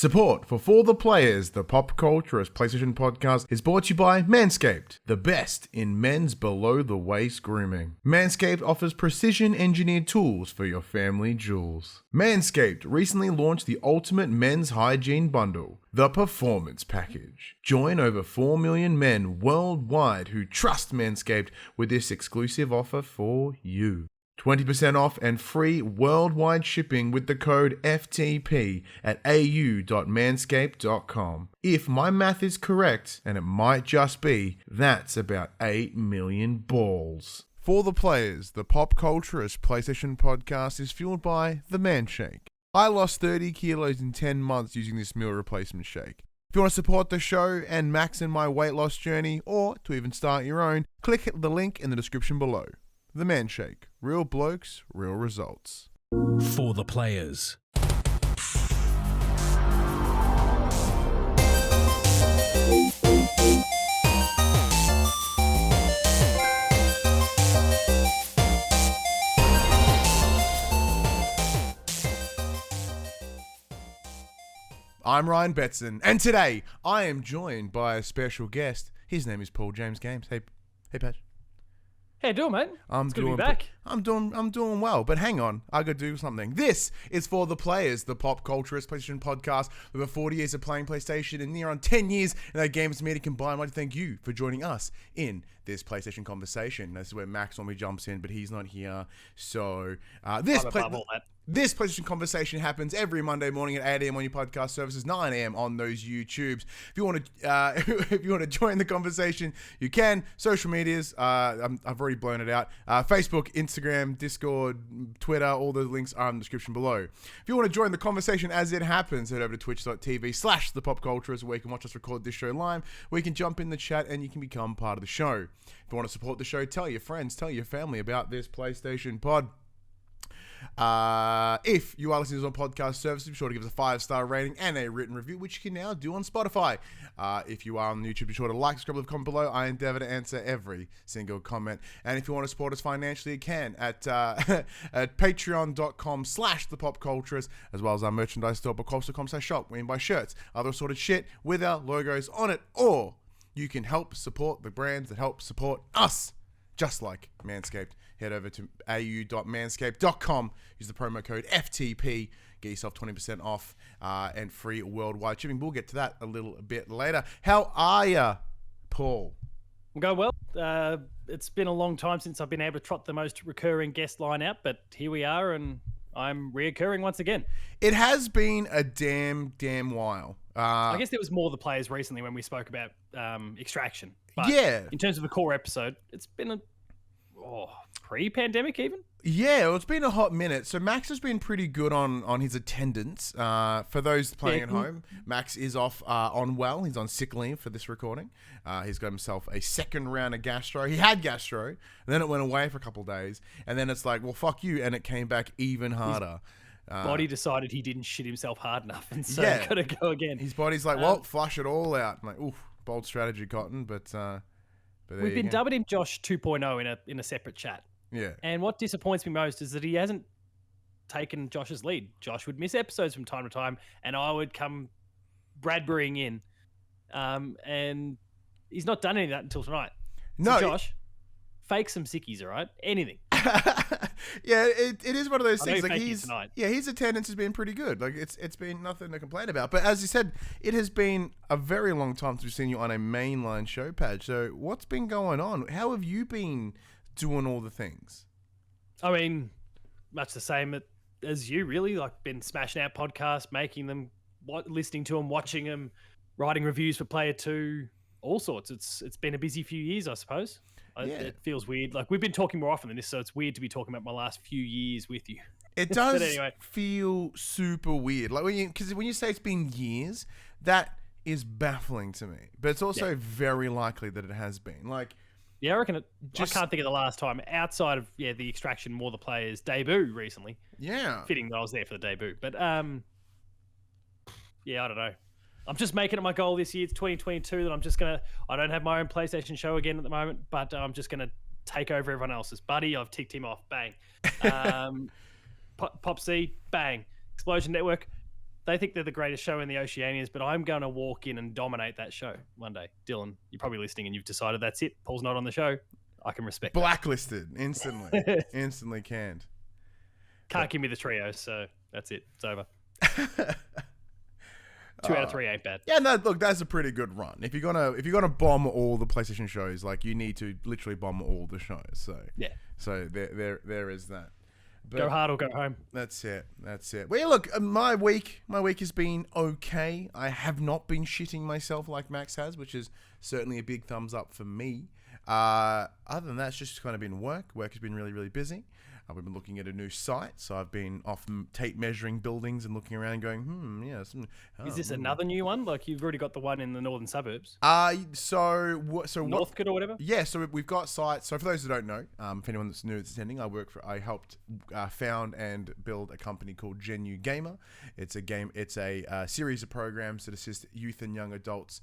Support for the Players, the Pop Culturist PlayStation podcast, is brought to you by Manscaped, the best in men's below-the-waist grooming. Manscaped offers precision-engineered tools for your family jewels. Manscaped recently launched the ultimate men's hygiene bundle, the Performance Package. Join over 4 million men worldwide who trust Manscaped with this exclusive offer for you. 20% off and free worldwide shipping with the code FTP at au.manscaped.com. If my math is correct, and it might just be, that's about 8 million balls. For the Players, the Pop Culturist PlayStation podcast is fueled by the Man Shake. I lost 30 kilos in 10 months using this meal replacement shake. If you want to support the show and max in my weight loss journey, or to even start your own, click the link in the description below. The Man Shake. Real blokes, real results. For the Players. I'm Ryan Betson, and today I am joined by a special guest. His name is Paul James Games. Hey, Pat. How you doing, mate? I'm good to be back. I'm doing well, but hang on, I gotta do something. This is For the Players, the Pop Culturist PlayStation podcast. With over 40 years of playing PlayStation and near on 10 years in our games media combined, I'd like to thank you for joining us in this PlayStation conversation. This is where Max normally jumps in, but he's not here. So this PlayStation conversation happens every Monday morning at 8 a.m. on your podcast services, 9 a.m. on those YouTubes. If you want to join the conversation, you can. Social medias, I've already blown it out. Facebook, Instagram, Discord, Twitter, all the links are in the description below. If you want to join the conversation as it happens, head over to twitch.tv/thepopculturist, where you can watch us record this show live, where you can jump in the chat and you can become part of the show. If you want to support the show, tell your friends, tell your family about this PlayStation pod. If you are listening to us on podcast services, be sure to give us a 5-star rating and a written review, which you can now do on Spotify. If you are on YouTube, be sure to like, subscribe, leave a comment below. I endeavor to answer every single comment. And if you want to support us financially, you can at patreon.com/thepopculturist, as well as our merchandise store, bookshops.com/shop, where you can buy shirts, other assorted shit with our logos on it, or you can help support the brands that help support us, just like Manscaped. Head over to au.manscaped.com. Use the promo code FTP. Get yourself 20% off and free worldwide shipping. We'll get to that a little bit later. How are ya, Paul? I'm going well. It's been a long time since I've been able to trot the most recurring guest line out, but here we are, and I'm reoccurring once again. It has been a damn while. I guess there was more of the players recently when we spoke about Extraction. But yeah. In terms of the core episode, it's been pre-pandemic even? Yeah, well, it's been a hot minute. So Max has been pretty good on his attendance. For those playing at home, Max is off unwell. He's on sick leave for this recording. He's got himself a second round of gastro. He had gastro, and then it went away for a couple of days. And then it's like, well, fuck you. And it came back even harder. Body decided he didn't shit himself hard enough, and so got to go again. His body's like, well, flush it all out. I'm like, oof, bold strategy, Cotton, but we've been dubbing him Josh 2.0 in a separate chat. Yeah. And what disappoints me most is that he hasn't taken Josh's lead. Josh would miss episodes from time to time, and I would come Bradburying in. And he's not done any of that until tonight. So Josh, fake some sickies, all right? Anything. Yeah, it is one of those things. Like his attendance has been pretty good. Like it's been nothing to complain about. But as you said, it has been a very long time since we've seen you on a mainline show, Padge. So what's been going on? How have you been doing all the things? I mean, much the same as you, really. Like, been smashing out podcasts, making them, listening to them, watching them, writing reviews for Player 2, all sorts. It's been a busy few years, I suppose. It feels weird. Like, we've been talking more often than this, so it's weird to be talking about my last few years with you. It does feel super weird. Like, because when you say it's been years, that is baffling to me. But it's also very likely that it has been. Like, yeah, I reckon I can't think of the last time outside of the Extraction More the Players debut recently. Yeah. Fitting that I was there for the debut. But I don't know. I'm just making it my goal this year. It's 2022 that I don't have my own PlayStation show again at the moment, but I'm just going to take over everyone else's. Buddy, I've ticked him off. Bang. PopC, bang. Explosion Network, they think they're the greatest show in the Oceanias, but I'm going to walk in and dominate that show one day. Dylan, you're probably listening and you've decided that's it. Paul's not on the show. I can respect Blacklisted instantly. Instantly canned. Can't give me the trio, so that's it. It's over. 2 out of 3 ain't bad. Yeah, no, look, that's a pretty good run. If you're gonna bomb all the PlayStation shows, like you need to literally bomb all the shows. So Yeah. so there is that. But Go hard or go home. That's it. Well, yeah, look, my week has been okay. I have not been shitting myself like Max has, which is certainly a big thumbs up for me. Other than that, it's just kind of been work. Work has been really, really busy. We've been looking at a new site, so I've been off tape measuring buildings and looking around, going, Is this another new one? Like you've already got the one in the northern suburbs. So Northcote or whatever. Yeah, so we've got sites. So for those who don't know, for anyone that's new that's attending, I helped found and build a company called Genu Gamer. It's a series of programs that assist youth and young adults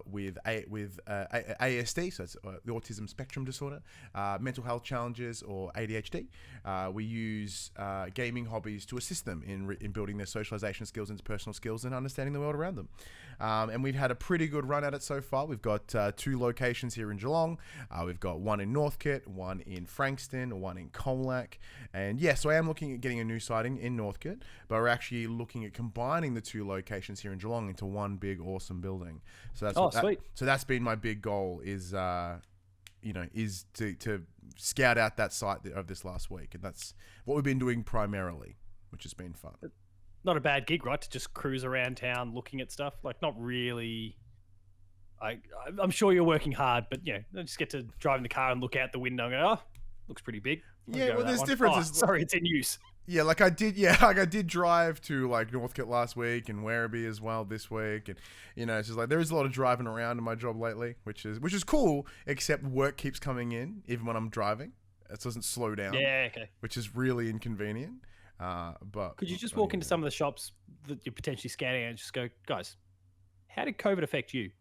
with ASD, so it's the autism spectrum disorder, mental health challenges, or ADHD. We use gaming hobbies to assist them in building their socialization skills, interpersonal skills, and understanding the world around them. And we've had a pretty good run at it so far. We've got 2 locations here in Geelong. We've got one in Northcote, one in Frankston, one in Colac. And yeah, so I am looking at getting a new site in Northcote, but we're actually looking at combining the 2 locations here in Geelong into one big, awesome building. So that's sweet. So that's been my big goal is to scout out that site of this last week. And that's what we've been doing primarily, which has been fun. Not a bad gig, right? To just cruise around town looking at stuff. Like, not really. I'm sure you're working hard, but just get to drive in the car and look out the window and go, oh, looks pretty big. Yeah, well, there's differences. Oh, sorry, it's in use. Yeah, I did drive to Northcote last week and Werribee as well this week, and it's just there is a lot of driving around in my job lately, which is cool. Except work keeps coming in even when I'm driving. It doesn't slow down. Yeah, okay. Which is really inconvenient. But could you just walk into some of the shops that you're potentially scanning and just go, guys, how did COVID affect you?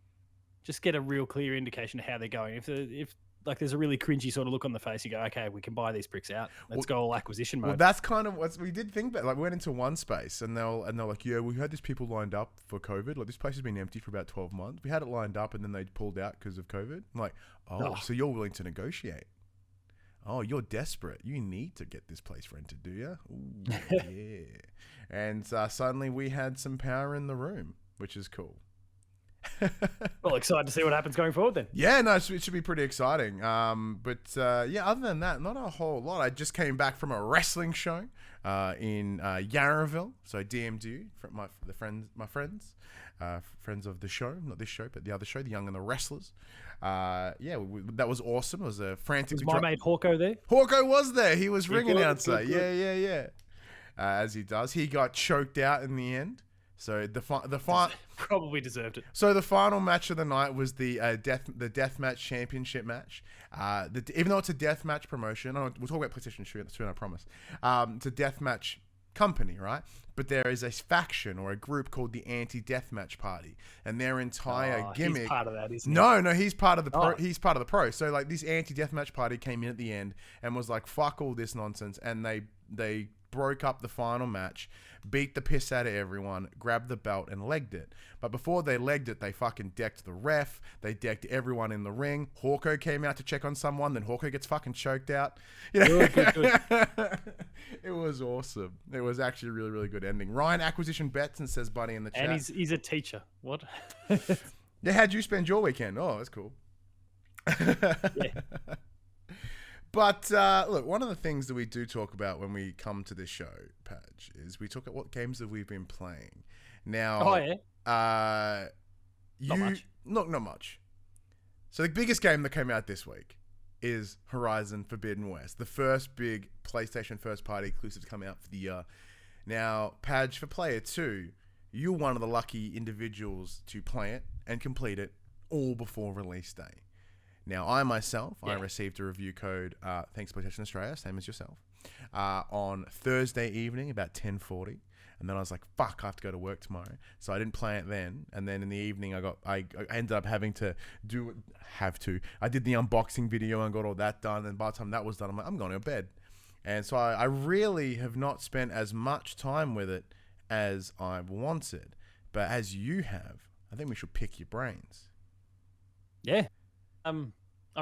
Just get a real clear indication of how they're going. If there's a really cringy sort of look on the face, you go, okay, we can buy these bricks out. Let's go all acquisition mode. Well, that's kind of what we did think about. We went into one space and they're like, yeah, we had these people lined up for COVID. This place has been empty for about 12 months. We had it lined up and then they pulled out because of COVID. I'm like, so you're willing to negotiate? Oh, you're desperate. You need to get this place rented, do you? Ooh, yeah. And suddenly we had some power in the room, which is cool. Well, excited to see what happens going forward then. Yeah, no, it should be pretty exciting. But other than that, not a whole lot. I just came back from a wrestling show in Yarraville. So DMD, my friends of the show, not this show, but the other show, The Young and the Wrestlers. That was awesome. It was a frantic. Was my mate Hawko there? Hawko was there. He was ring announcer. Good. Yeah. As he does. He got choked out in the end. So the probably deserved it. So the final match of the night was the deathmatch championship match. Even though it's a deathmatch promotion, we'll talk about PlayStation soon, I promise. It's a deathmatch company, right? But there is a faction or a group called the Anti-Deathmatch Party, and their entire gimmick. He's part of that, isn't he? No, he's part of the pro. He's part of the pro. So this Anti-Deathmatch Party came in at the end and was like, "Fuck all this nonsense," and they broke up the final match, beat the piss out of everyone, grabbed the belt and legged it. But before they legged it, they fucking decked the ref. They decked everyone in the ring. Hawko came out to check on someone. Then Hawko gets fucking choked out. Good. It was awesome. It was actually a really, really good ending. Ryan Acquisition bets and says buddy in the chat. And he's a teacher. What? Yeah, how'd you spend your weekend? Oh, that's cool. Yeah. But look, one of the things that we do talk about when we come to this show, Padge, is we talk about what games that we've been playing. Now, not much. Not much. So the biggest game that came out this week is Horizon Forbidden West, the first big PlayStation first-party exclusive to come out for the year. Now, Padge, for Player 2, you're one of the lucky individuals to play it and complete it all before release day. Now, I myself, I received a review code, thanks to PlayStation Australia, same as yourself, on Thursday evening, about 10:40. And then I was like, fuck, I have to go to work tomorrow. So I didn't play it then. And then in the evening, I ended up having to I did the unboxing video and got all that done. And by the time that was done, I'm like, I'm going to bed. And so I really have not spent as much time with it as I've wanted. But as you have, I think we should pick your brains. Yeah. I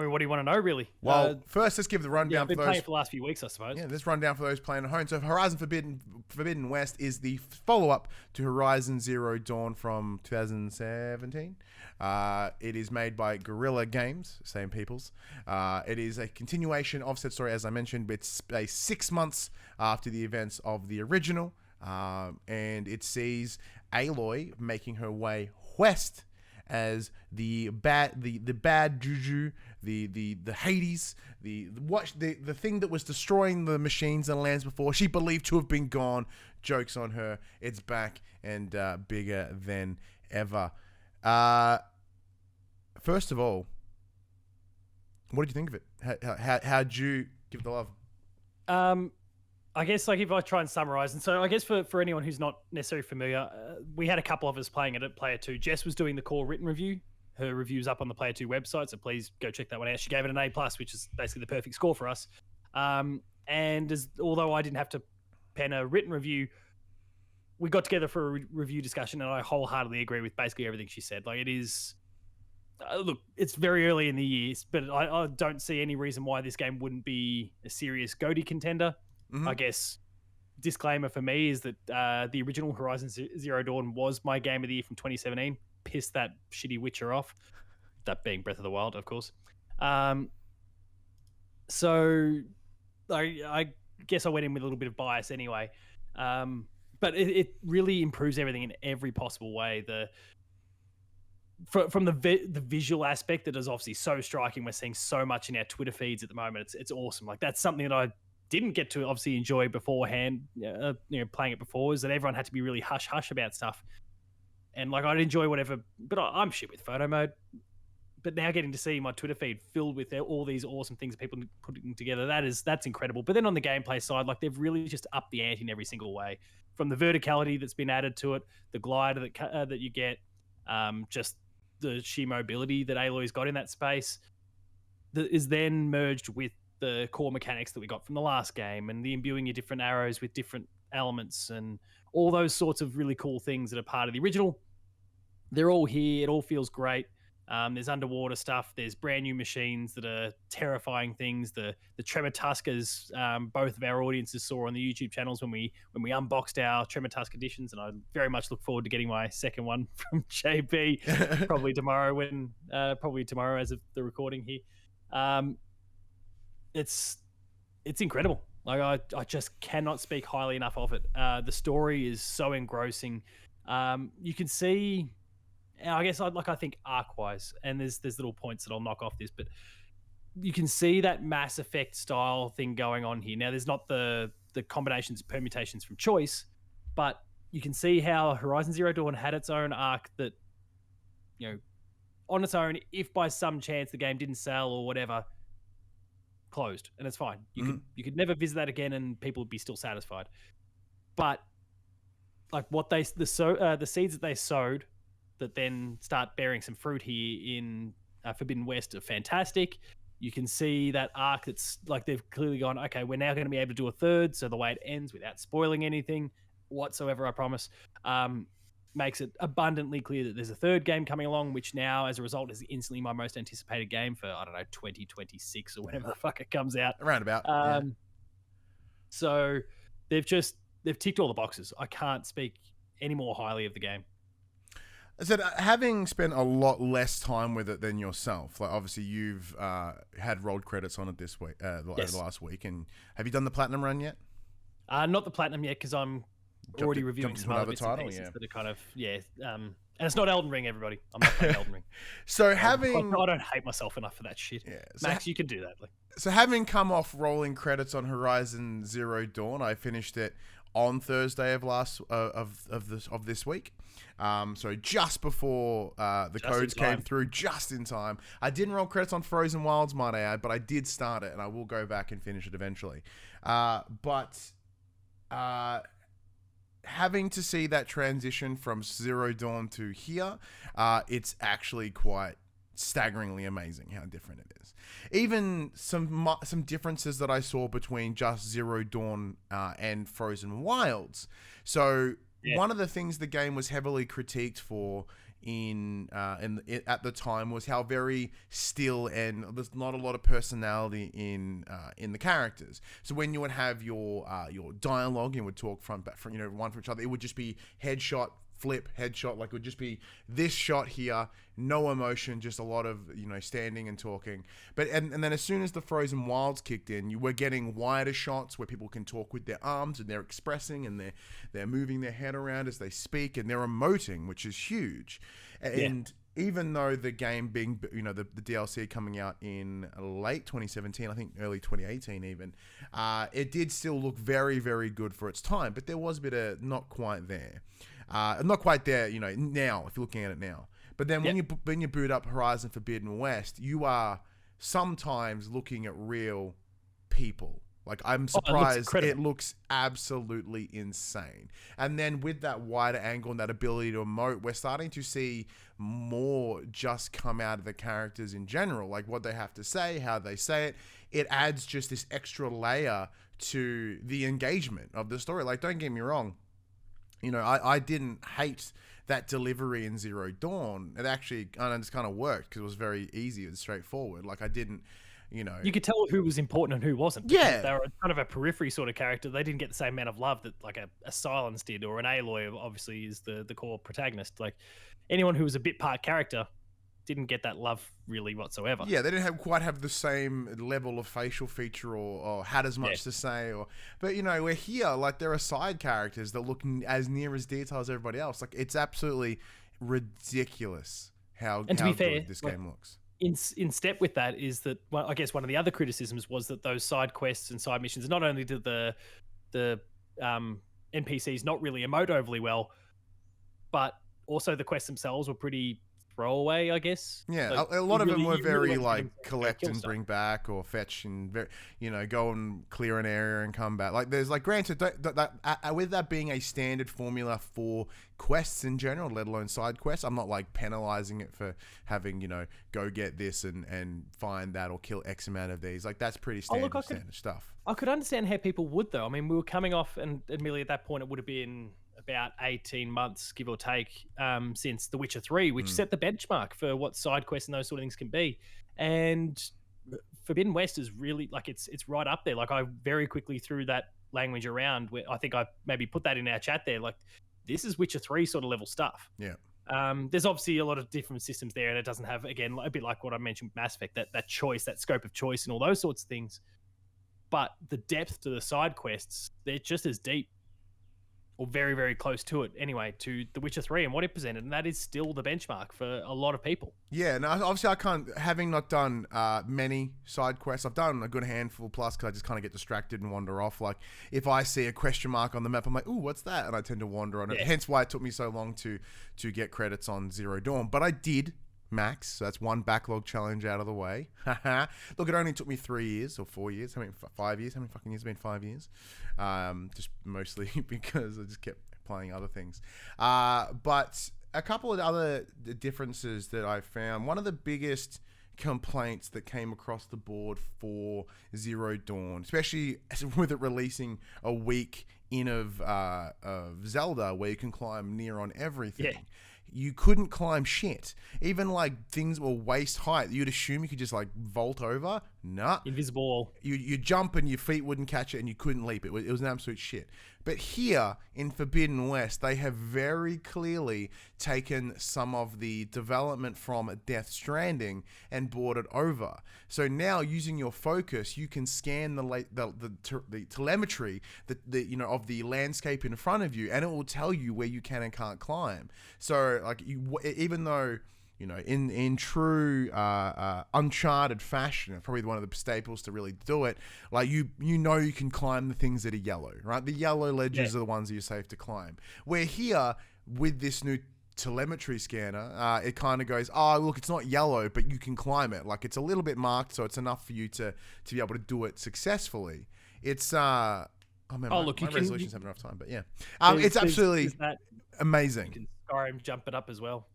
mean, what do you want to know, really? Well, first, let's give the Yeah, rundown I've been for playing those. for the last few weeks, I suppose. Yeah, this rundown for those playing at home. So, Horizon Forbidden West is the follow-up to Horizon Zero Dawn from 2017. It is made by Guerrilla Games, same peoples. It is a continuation of said story, as I mentioned. It's 6 months after the events of the original, and it sees Aloy making her way west as the bad juju, the Hades, the thing that was destroying the machines and lands before, she believed to have been gone. Joke's on her. It's back and bigger than ever. First of all, what did you think of it? How'd you give it the love? I guess like if I try and summarize, and so I guess for anyone who's not necessarily familiar, we had a couple of us playing it at Player 2. Jess was doing the core written review. Her review's up on the Player 2 website, so please go check that one out. She gave it an A+, which is basically the perfect score for us. And although I didn't have to pen a written review, we got together for a review discussion, and I wholeheartedly agree with basically everything she said. Like, it is... look, it's very early in the years, but I don't see any reason why this game wouldn't be a serious GOTY contender. Mm-hmm. I guess disclaimer for me is that the original Horizon Zero Dawn was my game of the year from 2017. Pissed that shitty Witcher off. That being Breath of the Wild, of course. So I guess I went in with a little bit of bias anyway. But it really improves everything in every possible way. From the visual aspect, that is obviously so striking. We're seeing so much in our Twitter feeds at the moment. It's awesome. Like, that's something that I didn't get to obviously enjoy beforehand, playing it before, is that everyone had to be really hush about stuff. And like, I'd enjoy whatever, but I'm shit with photo mode. But now getting to see my Twitter feed filled with all these awesome things that people are putting together, that's incredible. But then on the gameplay side, like, they've really just upped the ante in every single way. From the verticality that's been added to it, the glider that you get, just the sheer mobility that Aloy's got in that space, that is then merged with the core mechanics that we got from the last game, and the imbuing your different arrows with different elements and all those sorts of really cool things that are part of the original. They're all here. It all feels great. There's underwater stuff. There's brand new machines that are terrifying things. The Tremor Tuskers, both of our audiences saw on the YouTube channels when we unboxed our Tremor Tusk editions, and I very much look forward to getting my second one from JB probably tomorrow as of the recording here. It's incredible. Like, I just cannot speak highly enough of it. The story is so engrossing. You can see, I guess, I think arc-wise, and there's little points that I'll knock off this, but you can see that Mass Effect style thing going on here. Now, there's not the combinations, permutations from choice, but you can see how Horizon Zero Dawn had its own arc that, on its own, if by some chance the game didn't sell or whatever, closed, and it's fine. You could never visit that again, and people would be still satisfied. But like, what the seeds that they sowed that then start bearing some fruit here in Forbidden West are fantastic. You can see that arc that's like, they've clearly gone, okay, we're now going to be able to do a third, so the way it ends without spoiling anything whatsoever, I promise, makes it abundantly clear that there's a third game coming along, which now, as a result, is instantly my most anticipated game for, 2026 or whenever the fuck it comes out. Around about. So they've ticked all the boxes. I can't speak any more highly of the game. I said, having spent a lot less time with it than yourself, like, obviously you've had rolled credits on it this week, Yes. the last week, and have you done the platinum run yet? Not the platinum yet, because I'm already reviewing some other bits and pieces that are kind of, and it's not Elden Ring, everybody. I'm not playing Elden Ring. So I don't hate myself enough for that shit. Yeah, Max, you can do that. So having come off rolling credits on Horizon Zero Dawn, I finished it on Thursday of this week. So just before the codes came through, just in time. I didn't roll credits on Frozen Wilds, might I add, but I did start it, and I will go back and finish it eventually. Having to see that transition from Zero Dawn to here, it's actually quite staggeringly amazing how different it is. Even some differences that I saw between just Zero Dawn and Frozen Wilds. So Yeah. one of the things the game was heavily critiqued for at the time was how very still and there's not a lot of personality in the characters. So when you would have your dialogue, you would talk front back, one for each other. It would just be headshot, flip, headshot. Like it would just be this shot here, no emotion, just a lot of standing and talking. But and then as soon as the Frozen Wilds kicked in, you were getting wider shots where people can talk with their arms and they're expressing and they're moving their head around as they speak and they're emoting, which is huge. And even though the game being the DLC coming out in late 2017, I think early 2018 even, it did still look very, very good for its time, but there was a bit of not quite there. Not quite there, now, if you're looking at it now. But then when you boot up Horizon Forbidden West, you are sometimes looking at real people. Like, I'm surprised. It looks absolutely insane. And then with that wider angle and that ability to emote, we're starting to see more just come out of the characters in general. Like, what they have to say, how they say it. It adds just this extra layer to the engagement of the story. Like, don't get me wrong. I didn't hate that delivery in Zero Dawn. It actually just kind of worked because it was very easy and straightforward. Like I didn't, You could tell who was important and who wasn't. Yeah. They were kind of a periphery sort of character. They didn't get the same amount of love that like a Silence did, or an Aloy obviously is the core protagonist. Like anyone who was a bit part character didn't get that love really whatsoever. Yeah, they didn't quite have the same level of facial feature or had as much to say. But we're here, like there are side characters that look as near as detailed as everybody else. Like it's absolutely ridiculous how good this game looks. In step with that is that, well, I guess one of the other criticisms was that those side quests and side missions, not only did the NPCs not really emote overly well, but also the quests themselves were pretty throwaway, I guess. Yeah, like, a lot of them were very like collect and bring back or fetch and go and clear an area and come back. Like there's like granted with that being a standard formula for quests in general, let alone side quests, I'm not like penalizing it for having go get this and find that or kill X amount of these. Like that's pretty standard stuff. I could understand how people would though. I mean, we were coming off, and admittedly at that point it would have been about 18 months, give or take, since The Witcher 3, which set the benchmark for what side quests and those sort of things can be. And Forbidden West is really like it's right up there. Like I very quickly threw that language around where I think I maybe put that in our chat there. Like this is Witcher 3 sort of level stuff. Yeah. There's obviously a lot of different systems there, and it doesn't have, again, a bit like what I mentioned with Mass Effect, that choice, that scope of choice and all those sorts of things. But the depth to the side quests, they're just as deep, or very, very close to it anyway, to The Witcher 3 and what it presented, and that is still the benchmark for a lot of people. Yeah, no, obviously I can't, having not done many side quests, I've done a good handful plus because I just kind of get distracted and wander off. Like, if I see a question mark on the map, I'm like, ooh, what's that? And I tend to wander on it. Hence why it took me so long to get credits on Zero Dawn. But I did max, so that's one backlog challenge out of the way. Look, it only took me 3 years or 4 years. 5 years? How many fucking years have been 5 years? Just mostly because I just kept playing other things. But a couple of other differences that I found. One of the biggest complaints that came across the board for Zero Dawn, especially with it releasing a week in of Zelda, where you can climb near on everything. Yeah. You couldn't climb shit. Even like things were waist height. You'd assume you could just like vault over. Nah. Invisible. You jump and your feet wouldn't catch it and you couldn't leap. It was an absolute shit. But here in Forbidden West, they have very clearly taken some of the development from Death Stranding and brought it over. So now, using your focus, you can scan the telemetry of the landscape in front of you, and it will tell you where you can and can't climb. So like even though in true Uncharted fashion, probably one of the staples to really do it, like you can climb the things that are yellow, right? The yellow ledges are the ones that you're safe to climb. Where here, with this new telemetry scanner, it kind of goes, oh, look, it's not yellow, but you can climb it. Like, it's a little bit marked, so it's enough for you to be able to do it successfully. It's, my resolutions have enough time, but yeah. It's absolutely amazing. You can Skyrim jump it up as well.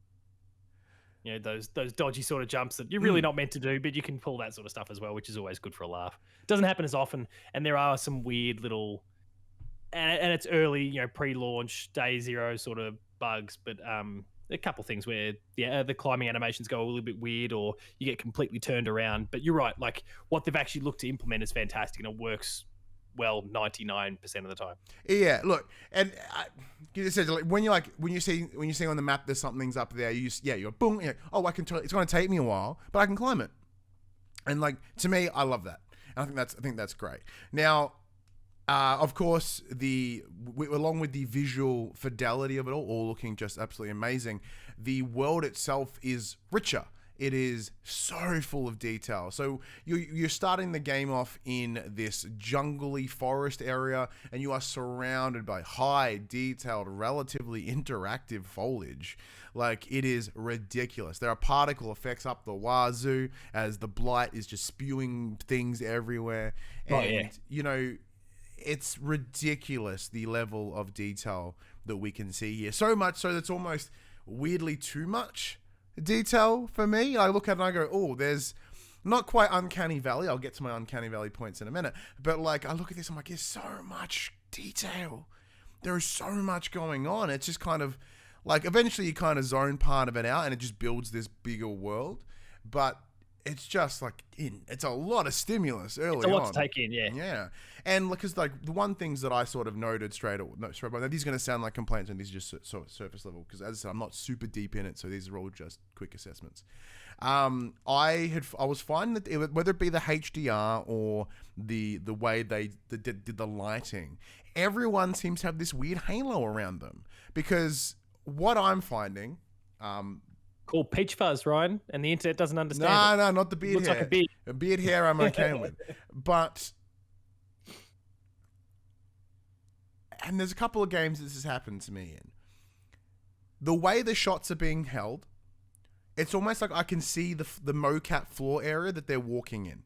Those dodgy sort of jumps that you're really not meant to do, but you can pull that sort of stuff as well, which is always good for a laugh. It doesn't happen as often, and there are some weird little and it's early, pre-launch day zero sort of bugs, but a couple things where the climbing animations go a little bit weird, or you get completely turned around. But you're right, like what they've actually looked to implement is fantastic, and it works well 99% of the time. Yeah, look, and you said like when you see on the map there's something's up there, you're boom, you're like, oh, I can tell it's going to take me a while, but I can climb it, and like to me, I love that, and I think that's great. Now, of course, along with the visual fidelity of it all looking just absolutely amazing, the world itself is richer. It is so full of detail. So you're starting the game off in this jungly forest area, and you are surrounded by high, detailed, relatively interactive foliage. Like, it is ridiculous. There are particle effects up the wazoo as the blight is just spewing things everywhere. And, it's ridiculous, the level of detail that we can see here. So much so that's almost weirdly too much detail for me. I look at it and I go, oh, there's not quite Uncanny Valley. I'll get to my Uncanny Valley points in a minute. But like, I look at this, I'm like, there's so much detail. There is so much going on. It's just kind of like, eventually you kind of zone part of it out and it just builds this bigger world. But it's just like, it's a lot of stimulus early on. It's a lot to take in, yeah. Yeah. And because like the one things that I sort of noted straight away, these are going to sound like complaints and these are just sort of surface level, because as I said, I'm not super deep in it. So these are all just quick assessments. I was finding that whether it be the HDR or the way they did the lighting, everyone seems to have this weird halo around them, because what I'm finding, called peach fuzz, Ryan, and the internet doesn't understand it. No, not the beard Looks hair. like a beard. A beard hair I'm okay with. But, and there's a couple of games this has happened to me in. The way the shots are being held, it's almost like I can see the mocap floor area that they're walking in.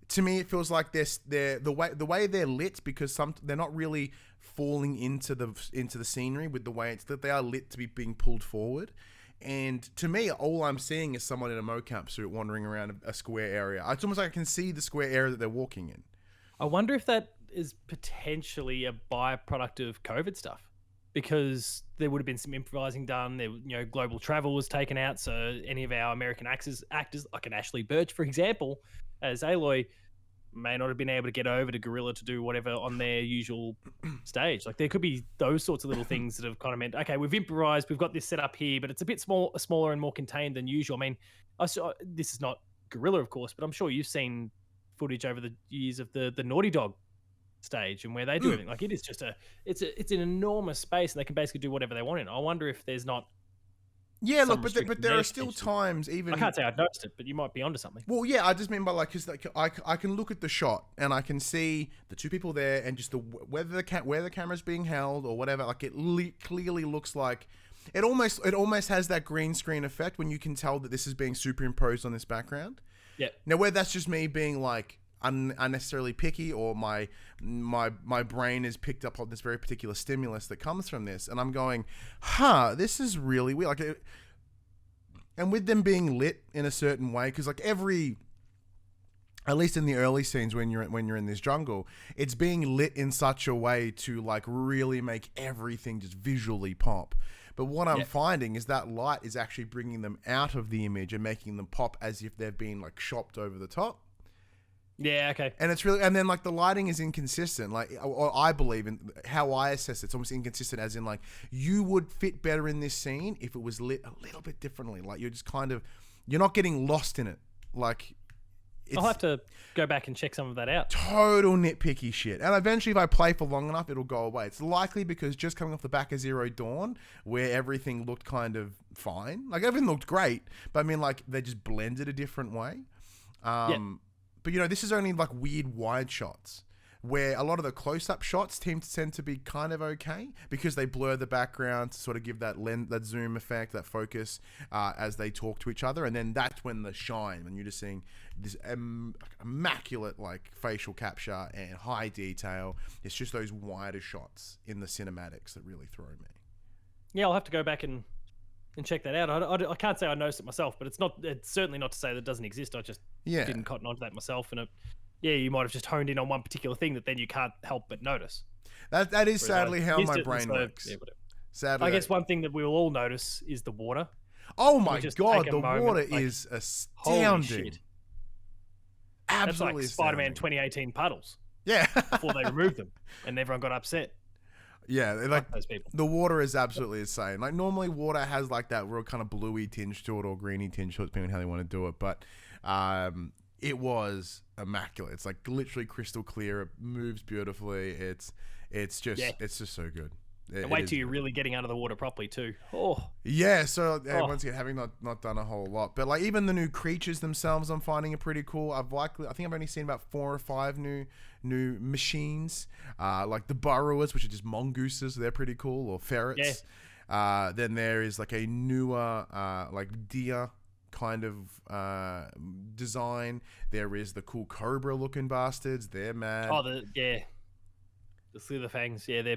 To me, it feels like they're the way they're lit, because they're not really falling into the scenery with the way it's lit. They are lit to be being pulled forward. And to me, all I'm seeing is someone in a mocap suit wandering around a square area. It's almost like I can see the square area that they're walking in. I wonder if that is potentially a byproduct of COVID stuff, because there would have been some improvising done. There, global travel was taken out, so any of our American actors, like an Ashley Birch, for example, as Aloy, may not have been able to get over to Gorilla to do whatever on their usual stage. Like, there could be those sorts of little things that have kind of meant, okay, we've improvised, we've got this set up here, but it's a bit smaller and more contained than usual. I mean, this is not Gorilla, of course, but I'm sure you've seen footage over the years of the Naughty Dog stage and where they do everything. Like, it is just it's an enormous space, and they can basically do whatever they want in it. I wonder if there's not. Yeah, look, but there are still times, even I can't say I've noticed it, but you might be onto something. Well, yeah, I just mean by like, because like, I can look at the shot and I can see the two people there, and just where the camera's being held or whatever. Like, it clearly looks like it almost has that green screen effect when you can tell that this is being superimposed on this background. Yeah. Now, whether that's just me being like unnecessarily picky, or my brain is picked up on this very particular stimulus that comes from this, and I'm going, this is really weird. Like, and with them being lit in a certain way, because like at least in the early scenes when you're in this jungle, it's being lit in such a way to like really make everything just visually pop. But what I'm finding is that light is actually bringing them out of the image and making them pop as if they've been like shopped over the top. Yeah, okay. And it's really, and then like the lighting is inconsistent. Like, or I believe in how I assess it, it's almost inconsistent, as in like you would fit better in this scene if it was lit a little bit differently. Like, you're just kind of, you're not getting lost in it. Like, I'll have to go back and check some of that out. Total nitpicky shit. And eventually, if I play for long enough, it'll go away. It's likely because just coming off the back of Zero Dawn, where everything looked kind of fine. Like, everything looked great, but I mean, like, they just blended a different way. But, this is only like weird wide shots, where a lot of the close-up shots tend to be kind of okay, because they blur the background to sort of give that zoom effect, that focus as they talk to each other. And then that's when the shine, when you're just seeing this immaculate like facial capture and high detail. It's just those wider shots in the cinematics that really throw me. Yeah, I'll have to go back and check that out. I can't say I noticed it myself, but it's certainly not to say that it doesn't exist. I just didn't cotton onto that myself, and you might have just honed in on one particular thing that then you can't help but notice. That is Whereas sadly I how missed my it, and brain so, works. yeah, whatever. Sadly, I guess one thing that we'll all notice is the water. oh my just god, take a the moment, water like, is Holy astounding. shit. That's Absolutely like Spider-Man astounding. 2018 puddles Yeah. before they removed them, and everyone got upset. Yeah, like Fuck those people. the water is absolutely insane. Like normally water has like that real kind of bluey tinge to it or greeny tinge to it, depending on how they want to do it. But it was immaculate. It's like literally crystal clear. It moves beautifully. It's just so good. And wait till you're really getting under the water properly too. Oh, yeah. So once again, having not done a whole lot, but like even the new creatures themselves, I'm finding it pretty cool. I think I've only seen about 4 or 5 new machines, like the burrowers, which are just mongooses. They're pretty cool, or ferrets. Yeah. Then there is like a newer like deer kind of design. There is the cool cobra looking bastards. They're mad. Oh, the slither fangs. Yeah,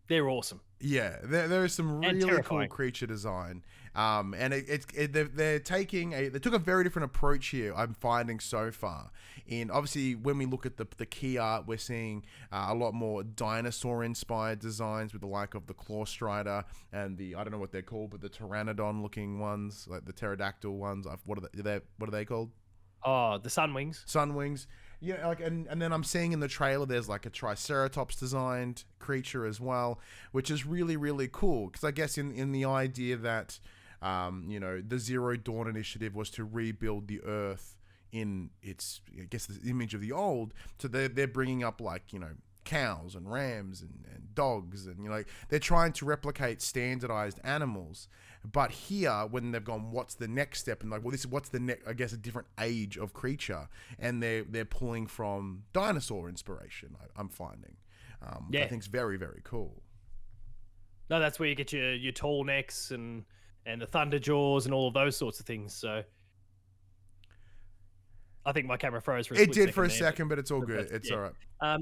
they're awesome. Yeah, there is some really cool creature design, and they took a very different approach here. I'm finding so far, and obviously when we look at the key art, we're seeing a lot more dinosaur-inspired designs with the like of the claw strider and the, I don't know what they're called, but the pteranodon-looking ones, like the pterodactyl ones. What are they called? Oh, the sunwings. Sunwings. Yeah, like and then I'm seeing in the trailer there's like a triceratops designed creature as well, which is really, really cool, because I guess in the idea that the Zero Dawn initiative was to rebuild the Earth in its, I guess, the image of the old. So they're bringing up like cows and rams and dogs, and like they're trying to replicate standardized animals. But here, when they've gone, what's the next step? And like, well, what's the next? I guess a different age of creature, and they're pulling from dinosaur inspiration. I'm finding, which I think is very, very cool. No, that's where you get your tall necks and the thunder jaws and all of those sorts of things. So I think my camera froze for a split second. It did for a there, second, but it's all good. It's all right.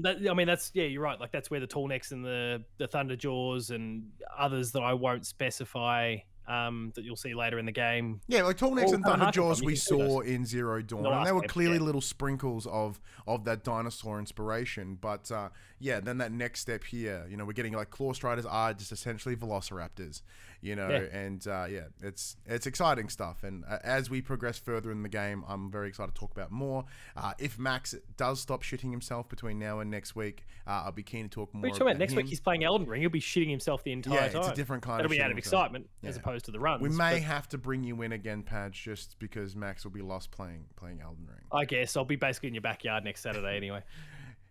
That's you're right. Like that's where the tall necks and the thunder jaws and others that I won't specify. That you'll see later in the game. Yeah, like tall necks and thunder jaws we saw in Zero Dawn, and they were clearly little sprinkles of that dinosaur inspiration. But then that next step here, we're getting like claw striders are just essentially velociraptors, and it's exciting stuff. And as we progress further in the game, I'm very excited to talk about more. If Max does stop shitting himself between now and next week, I'll be keen to talk more. What are you talking about? Next week he's playing Elden Ring. He'll be shitting himself the entire time. Yeah, it's a different kind That'll of be out of excitement as opposed to the runs. We may have to bring you in again, Padge, just because Max will be lost playing Elden Ring. I guess I'll be basically in your backyard next Saturday anyway.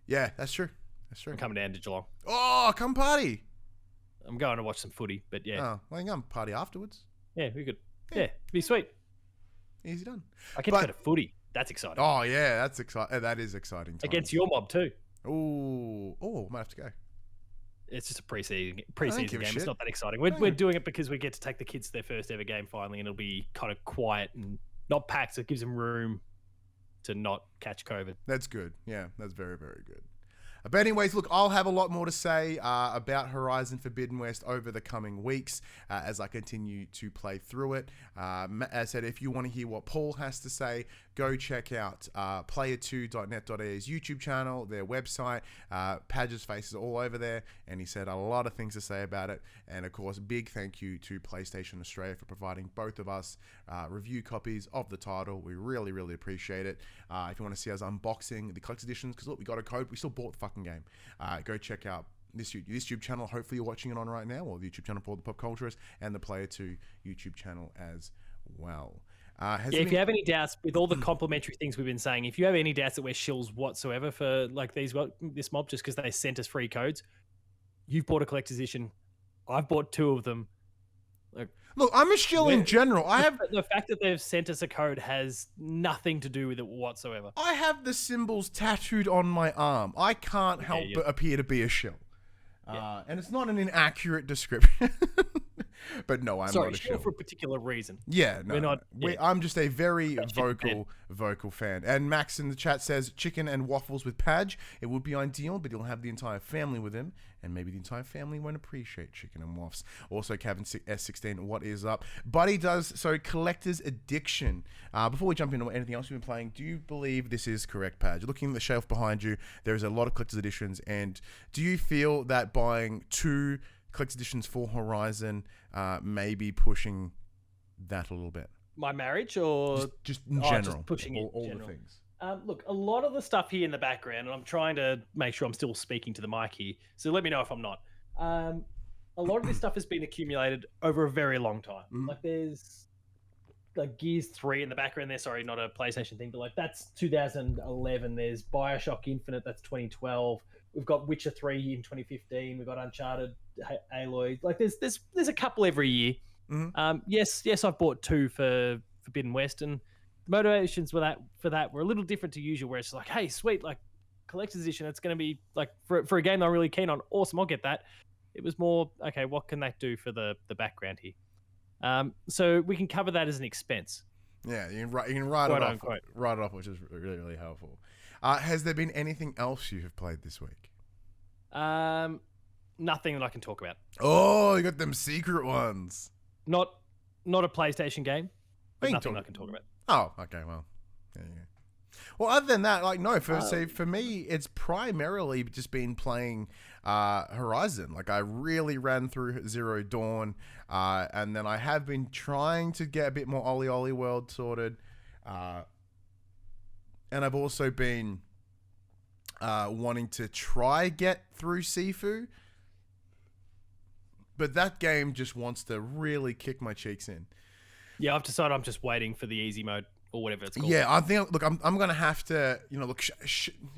Yeah, that's true. I'm coming down to Geelong. Oh, come party! I'm going to watch some footy, but yeah. Oh, well, come party afterwards. Yeah, we could. Yeah, it'd be sweet. Easy done. I get to go to footy. That's exciting. Oh yeah, that's exciting. That is exciting. Against your mob too. Oh, might have to go. It's just a pre-season game. It's not that exciting. We're doing it because we get to take the kids to their first ever game finally, and it'll be kind of quiet and not packed, so it gives them room to not catch COVID. That's good. Yeah, that's very, very good. But anyways, look, I'll have a lot more to say about Horizon Forbidden West over the coming weeks as I continue to play through it. As I said, if you want to hear what Paul has to say, go check out player2.net.a's YouTube channel, their website. Padge's face is all over there, and he said a lot of things to say about it. And of course, big thank you to PlayStation Australia for providing both of us review copies of the title. We really, really appreciate it. If you want to see us unboxing the collector's editions, because look, we got a code. We still bought the fucking game. Go check out this YouTube channel. Hopefully you're watching it on right now, or the YouTube channel for the Pop Culturist, and the Player 2 YouTube channel as well. If you have any doubts with all the complimentary things we've been saying, if you have any doubts that we're shills whatsoever for like this mob just because they sent us free codes, you've bought a collector's edition. I've bought 2 of them. Look, I'm a shill in general. The fact that they've sent us a code has nothing to do with it whatsoever. I have the symbols tattooed on my arm. I can't help but appear to be a shill. And it's not an inaccurate description. But no, I'm Sorry, not a shill shill. for a particular reason. Yeah, no, We're not. no. Yeah. I'm just a very That's chicken vocal fan. And Max in the chat says chicken and waffles with Padge. It would be ideal, but he'll have the entire family with him, and maybe the entire family won't appreciate chicken and waffles. Also, Kevin S16, what is up? Buddy does so. Collector's addiction. Before we jump into anything else you've been playing, do you believe this is correct, Padge? Looking at the shelf behind you, there is a lot of collector's editions, and do you feel that buying 2 collector's editions for Horizon may be pushing that a little bit? My marriage, or just in general, just pushing all general. the things. Look, a lot of the stuff here in the background, and I'm trying to make sure I'm still speaking to the mic here, so let me know if I'm not. A lot of this stuff has been accumulated over a very long time. Like there's like Gears 3 in the background there. Sorry, not a PlayStation thing, but like that's 2011. There's Bioshock Infinite, that's 2012. We've got Witcher 3 in 2015. We've got Uncharted, Aloy. Like there's a couple every year. Yes, I've bought 2 for Forbidden West, and the motivations for that were a little different to usual, where it's like, hey, sweet, like collector's edition, it's going to be like for a game that I'm really keen on. Awesome, I'll get that. It was more, okay, what can that do for the background here? So we can cover that as an expense. Yeah, you can write it off, which is really, really helpful. Has there been anything else you have played this week? Nothing that I can talk about. Oh, you got them secret ones. Not a PlayStation game. But nothing I can talk about. Oh, okay, well, there you go. Well, other than that, like, no, for me, it's primarily just been playing Horizon. Like, I really ran through Zero Dawn, and then I have been trying to get a bit more Ollie World sorted, and I've also been wanting to try get through Sifu, but that game just wants to really kick my cheeks in. Yeah, I've decided I'm just waiting for the easy mode or whatever it's called. Yeah, I think, look, I'm going to have to, look,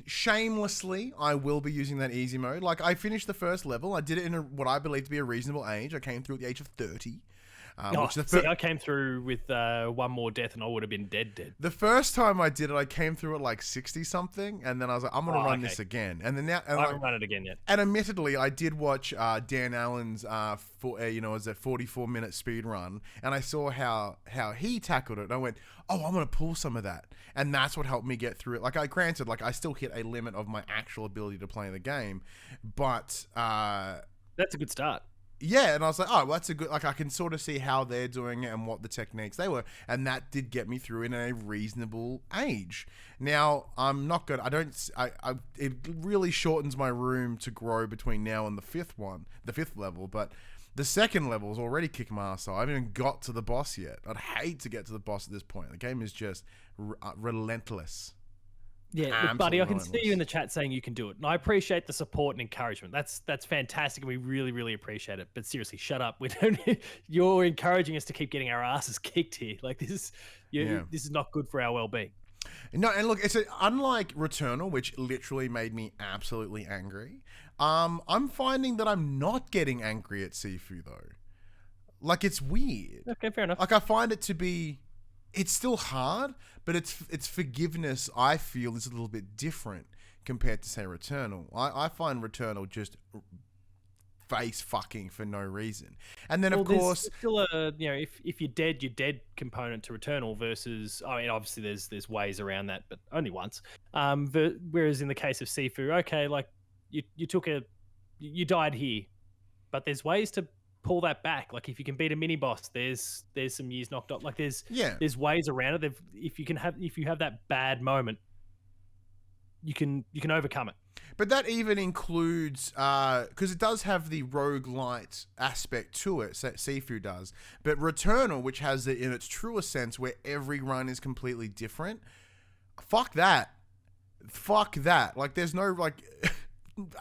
shamelessly, I will be using that easy mode. Like, I finished the first level. I did it in what I believe to be a reasonable age. I came through at the age of 30. I came through with one more death and I would have been dead. The first time I did it, I came through at like 60 something, and then I was like, I'm gonna run this again. And then now, I haven't run it again yet. And admittedly, I did watch Dan Allen's was a 44-minute speed run, and I saw how he tackled it. And I went, oh, I'm gonna pull some of that, and that's what helped me get through it. Like, I still hit a limit of my actual ability to play the game, but that's a good start. Yeah, and I was like, oh, well, that's a good, like, I can sort of see how they're doing it and what the techniques they were, and that did get me through in a reasonable age. Now, I'm not good, it really shortens my room to grow between now and the fifth level, but the second level is already kicking my ass off. I haven't even got to the boss yet. I'd hate to get to the boss at this point. The game is just relentless. Yeah, look, buddy, I can see you in the chat saying you can do it. And I appreciate the support and encouragement. That's fantastic, and we really, really appreciate it. But seriously, shut up. You're encouraging us to keep getting our asses kicked here. Like, this is not good for our well-being. No, and look, unlike Returnal, which literally made me absolutely angry, I'm finding that I'm not getting angry at Sifu, though. Like, it's weird. Okay, fair enough. Like, I find it to be... It's still hard, but its forgiveness, I feel, is a little bit different compared to, say, Returnal. I find Returnal just face fucking for no reason. And then, of course... There's still a, if you're dead component to Returnal versus... I mean, obviously, there's ways around that, but only once. Whereas in the case of Sifu, okay, like, you died here, but there's ways to pull that back. Like, if you can beat a mini boss, there's some years knocked off. Like, there's ways around it. If you have that bad moment, you can overcome it. But that even includes because it does have the roguelite aspect to it, Sifu does. But Returnal, which has it in its truest sense, where every run is completely different. Fuck that. Like, there's no like.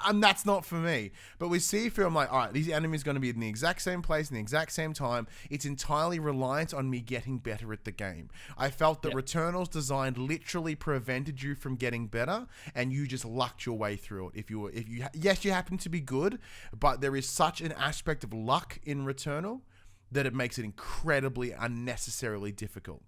And that's not for me. But with Sifu, I'm like, all right, these enemies are going to be in the exact same place in the exact same time. It's entirely reliant on me getting better at the game. I felt that Returnal's design literally prevented you from getting better, and you just lucked your way through it. Yes, you happen to be good, but there is such an aspect of luck in Returnal that it makes it incredibly unnecessarily difficult.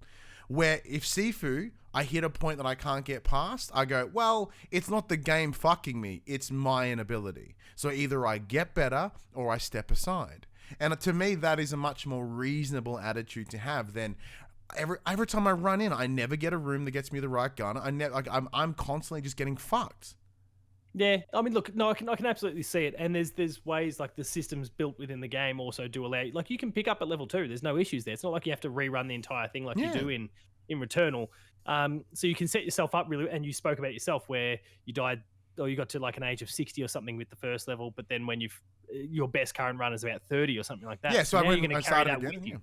Where if Sifu, I hit a point that I can't get past, I go, well, it's not the game fucking me, it's my inability. So either I get better or I step aside. And to me, that is a much more reasonable attitude to have than every time I run in, I never get a room that gets me the right gun. I'm constantly just getting fucked. Yeah, I mean, look, no, I can absolutely see it, and there's ways like the systems built within the game also do allow, like you can pick up at level 2. There's no issues there. It's not like you have to rerun the entire thing like you do in Returnal. So you can set yourself up really, and you spoke about yourself where you died or you got to like an age of 60 or something with the first level, but then when your best current run is about 30 or something like that. Yeah, so now you're going to carry that again, with you.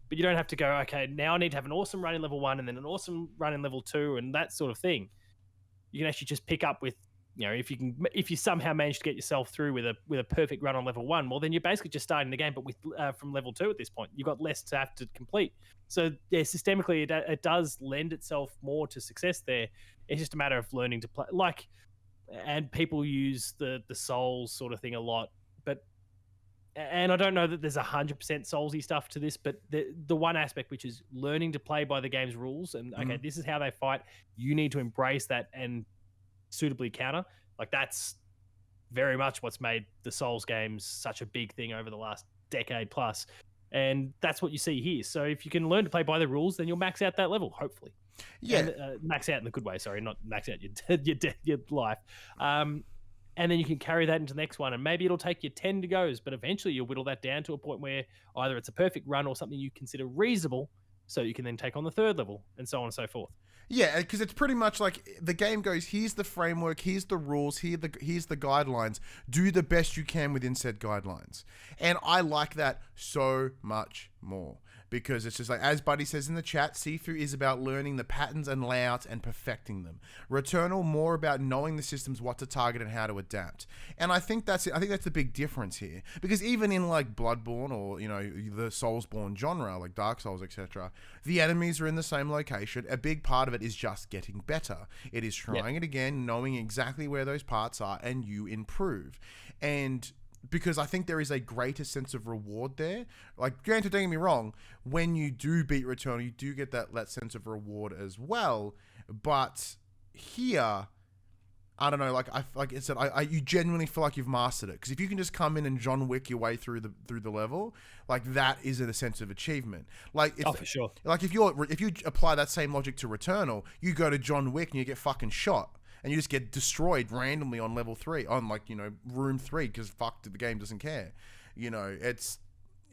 But you don't have to go, okay, now I need to have an awesome run in level 1 and then an awesome run in level 2 and that sort of thing. You can actually just pick up with, if you somehow manage to get yourself through with a perfect run on level 1, well, then you're basically just starting the game, but with from level 2 at this point. You've got less to have to complete. So yeah, systemically, it does lend itself more to success there. It's just a matter of learning to play. And people use the Souls sort of thing a lot, and I don't know that there's 100% Soulsy stuff to this, but the one aspect which is learning to play by the game's rules and okay, this is how they fight. You need to embrace that and suitably counter. Like that's very much what's made the Souls games such a big thing over the last decade plus, and that's what you see here. So if you can learn to play by the rules, then you'll max out that level, hopefully. Yeah, and, max out in the good way. Sorry, not max out your life. And then you can carry that into the next one, and maybe it'll take you 10 to goes, but eventually you'll whittle that down to a point where either it's a perfect run or something you consider reasonable, so you can then take on the third level, and so on and so forth. Yeah, because it's pretty much like the game goes, here's the framework, here's the rules, here's the guidelines. Do the best you can within said guidelines. And I like that so much more. Because it's just like, as Buddy says in the chat, Sifu is about learning the patterns and layouts and perfecting them. Returnal, more about knowing the systems, what to target and how to adapt. And I think that's it. I think that's the big difference here. Because even in like Bloodborne or, the Soulsborne genre, like Dark Souls, etc., the enemies are in the same location. A big part of it is just getting better. It is trying it again, knowing exactly where those parts are, and you improve. And because I think there is a greater sense of reward there. Like, granted, don't get me wrong, when you do beat Returnal, you do get that sense of reward as well. But here, I don't know, like I said, you genuinely feel like you've mastered it. Because if you can just come in and John Wick your way through the level, like that is a sense of achievement. Like, for sure. Like if you apply that same logic to Returnal, you go to John Wick and you get fucking shot. And you just get destroyed randomly on level 3, on room 3, because the game doesn't care. It's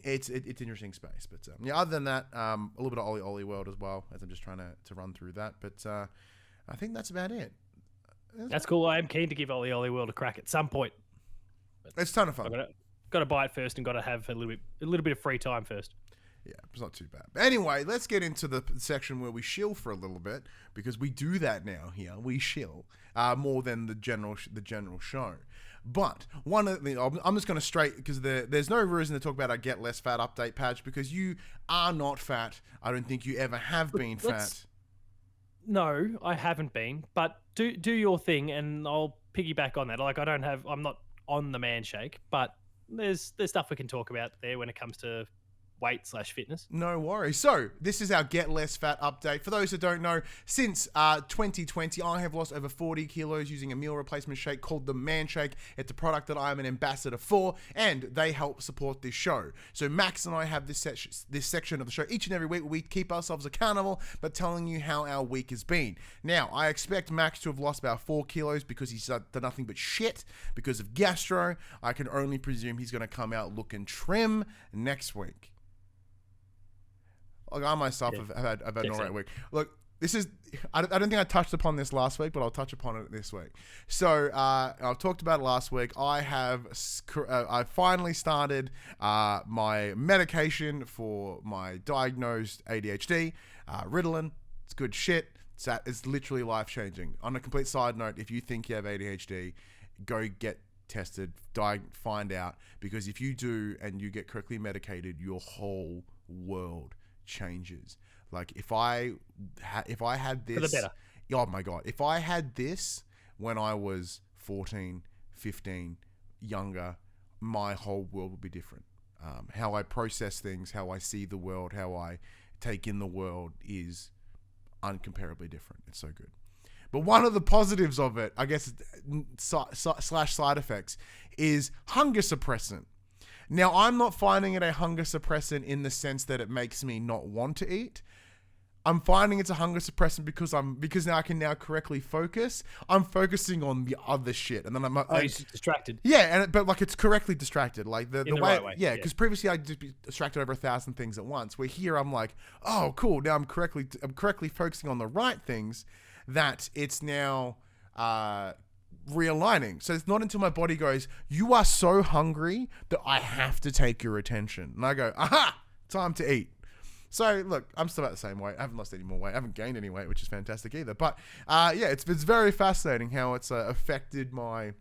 interesting space. But other than that, a little bit of Ollie Ollie World as well, as I'm just trying to run through that. But I think that's about it. That's cool. I am keen to give Ollie Ollie World a crack at some point. But it's a ton of fun. Got to buy it first and got to have a little bit of free time first. Yeah, it's not too bad. But anyway, let's get into the section where we shill for a little bit, because we do that now here. We shill more than the general show. But I'm just going to straight, because there's no reason to talk about our Get Less Fat update patch, because you are not fat. I don't think you ever have been fat. No, I haven't been. But do your thing, and I'll piggyback on that. Like I'm not on the man shake, but there's stuff we can talk about there when it comes to weight/fitness. No worries. So this is our Get Less Fat update. For those that don't know, since 2020, I have lost over 40 kilos using a meal replacement shake called the Man Shake. It's a product that I am an ambassador for, and they help support this show. So Max and I have this section of the show each and every week where we keep ourselves accountable, but telling you how our week has been. Now, I expect Max to have lost about 4 kilos because he's done nothing but shit because of gastro. I can only presume he's going to come out looking trim next week. Like, I myself have had an alright week. Look, I don't think I touched upon this last week, but I'll touch upon it this week. So, I've talked about it last week. I finally started my medication for my diagnosed ADHD, Ritalin. It's good shit. It's literally life-changing. On a complete side note, if you think you have ADHD, go get tested, find out, because if you do and you get correctly medicated, your whole world changes. Like if I had this, for the better. Oh my god, if I had this when I was 14, 15, younger, my whole world would be different. How I process things, how I see the world, how I take in the world is uncomparably different. It's so good. But one of the positives of it, I guess, / side effects, is hunger suppressant. Now, I'm not finding it a hunger suppressant in the sense that it makes me not want to eat. I'm finding it's a hunger suppressant because now I can now correctly focus. I'm focusing on the other shit, and then I'm you're distracted. Yeah, but like it's correctly distracted, like the way, right way. Yeah, because previously I'd just be distracted over 1,000 things at once. Where here I'm like, oh, cool. Now I'm correctly focusing on the right things. That it's now realigning. So it's not until my body goes, you are so hungry that I have to take your attention, and I go, aha, time to eat. So, look, I'm still at the same weight. I haven't lost any more weight. I haven't gained any weight, which is fantastic either. But, yeah, it's very fascinating how it's affected my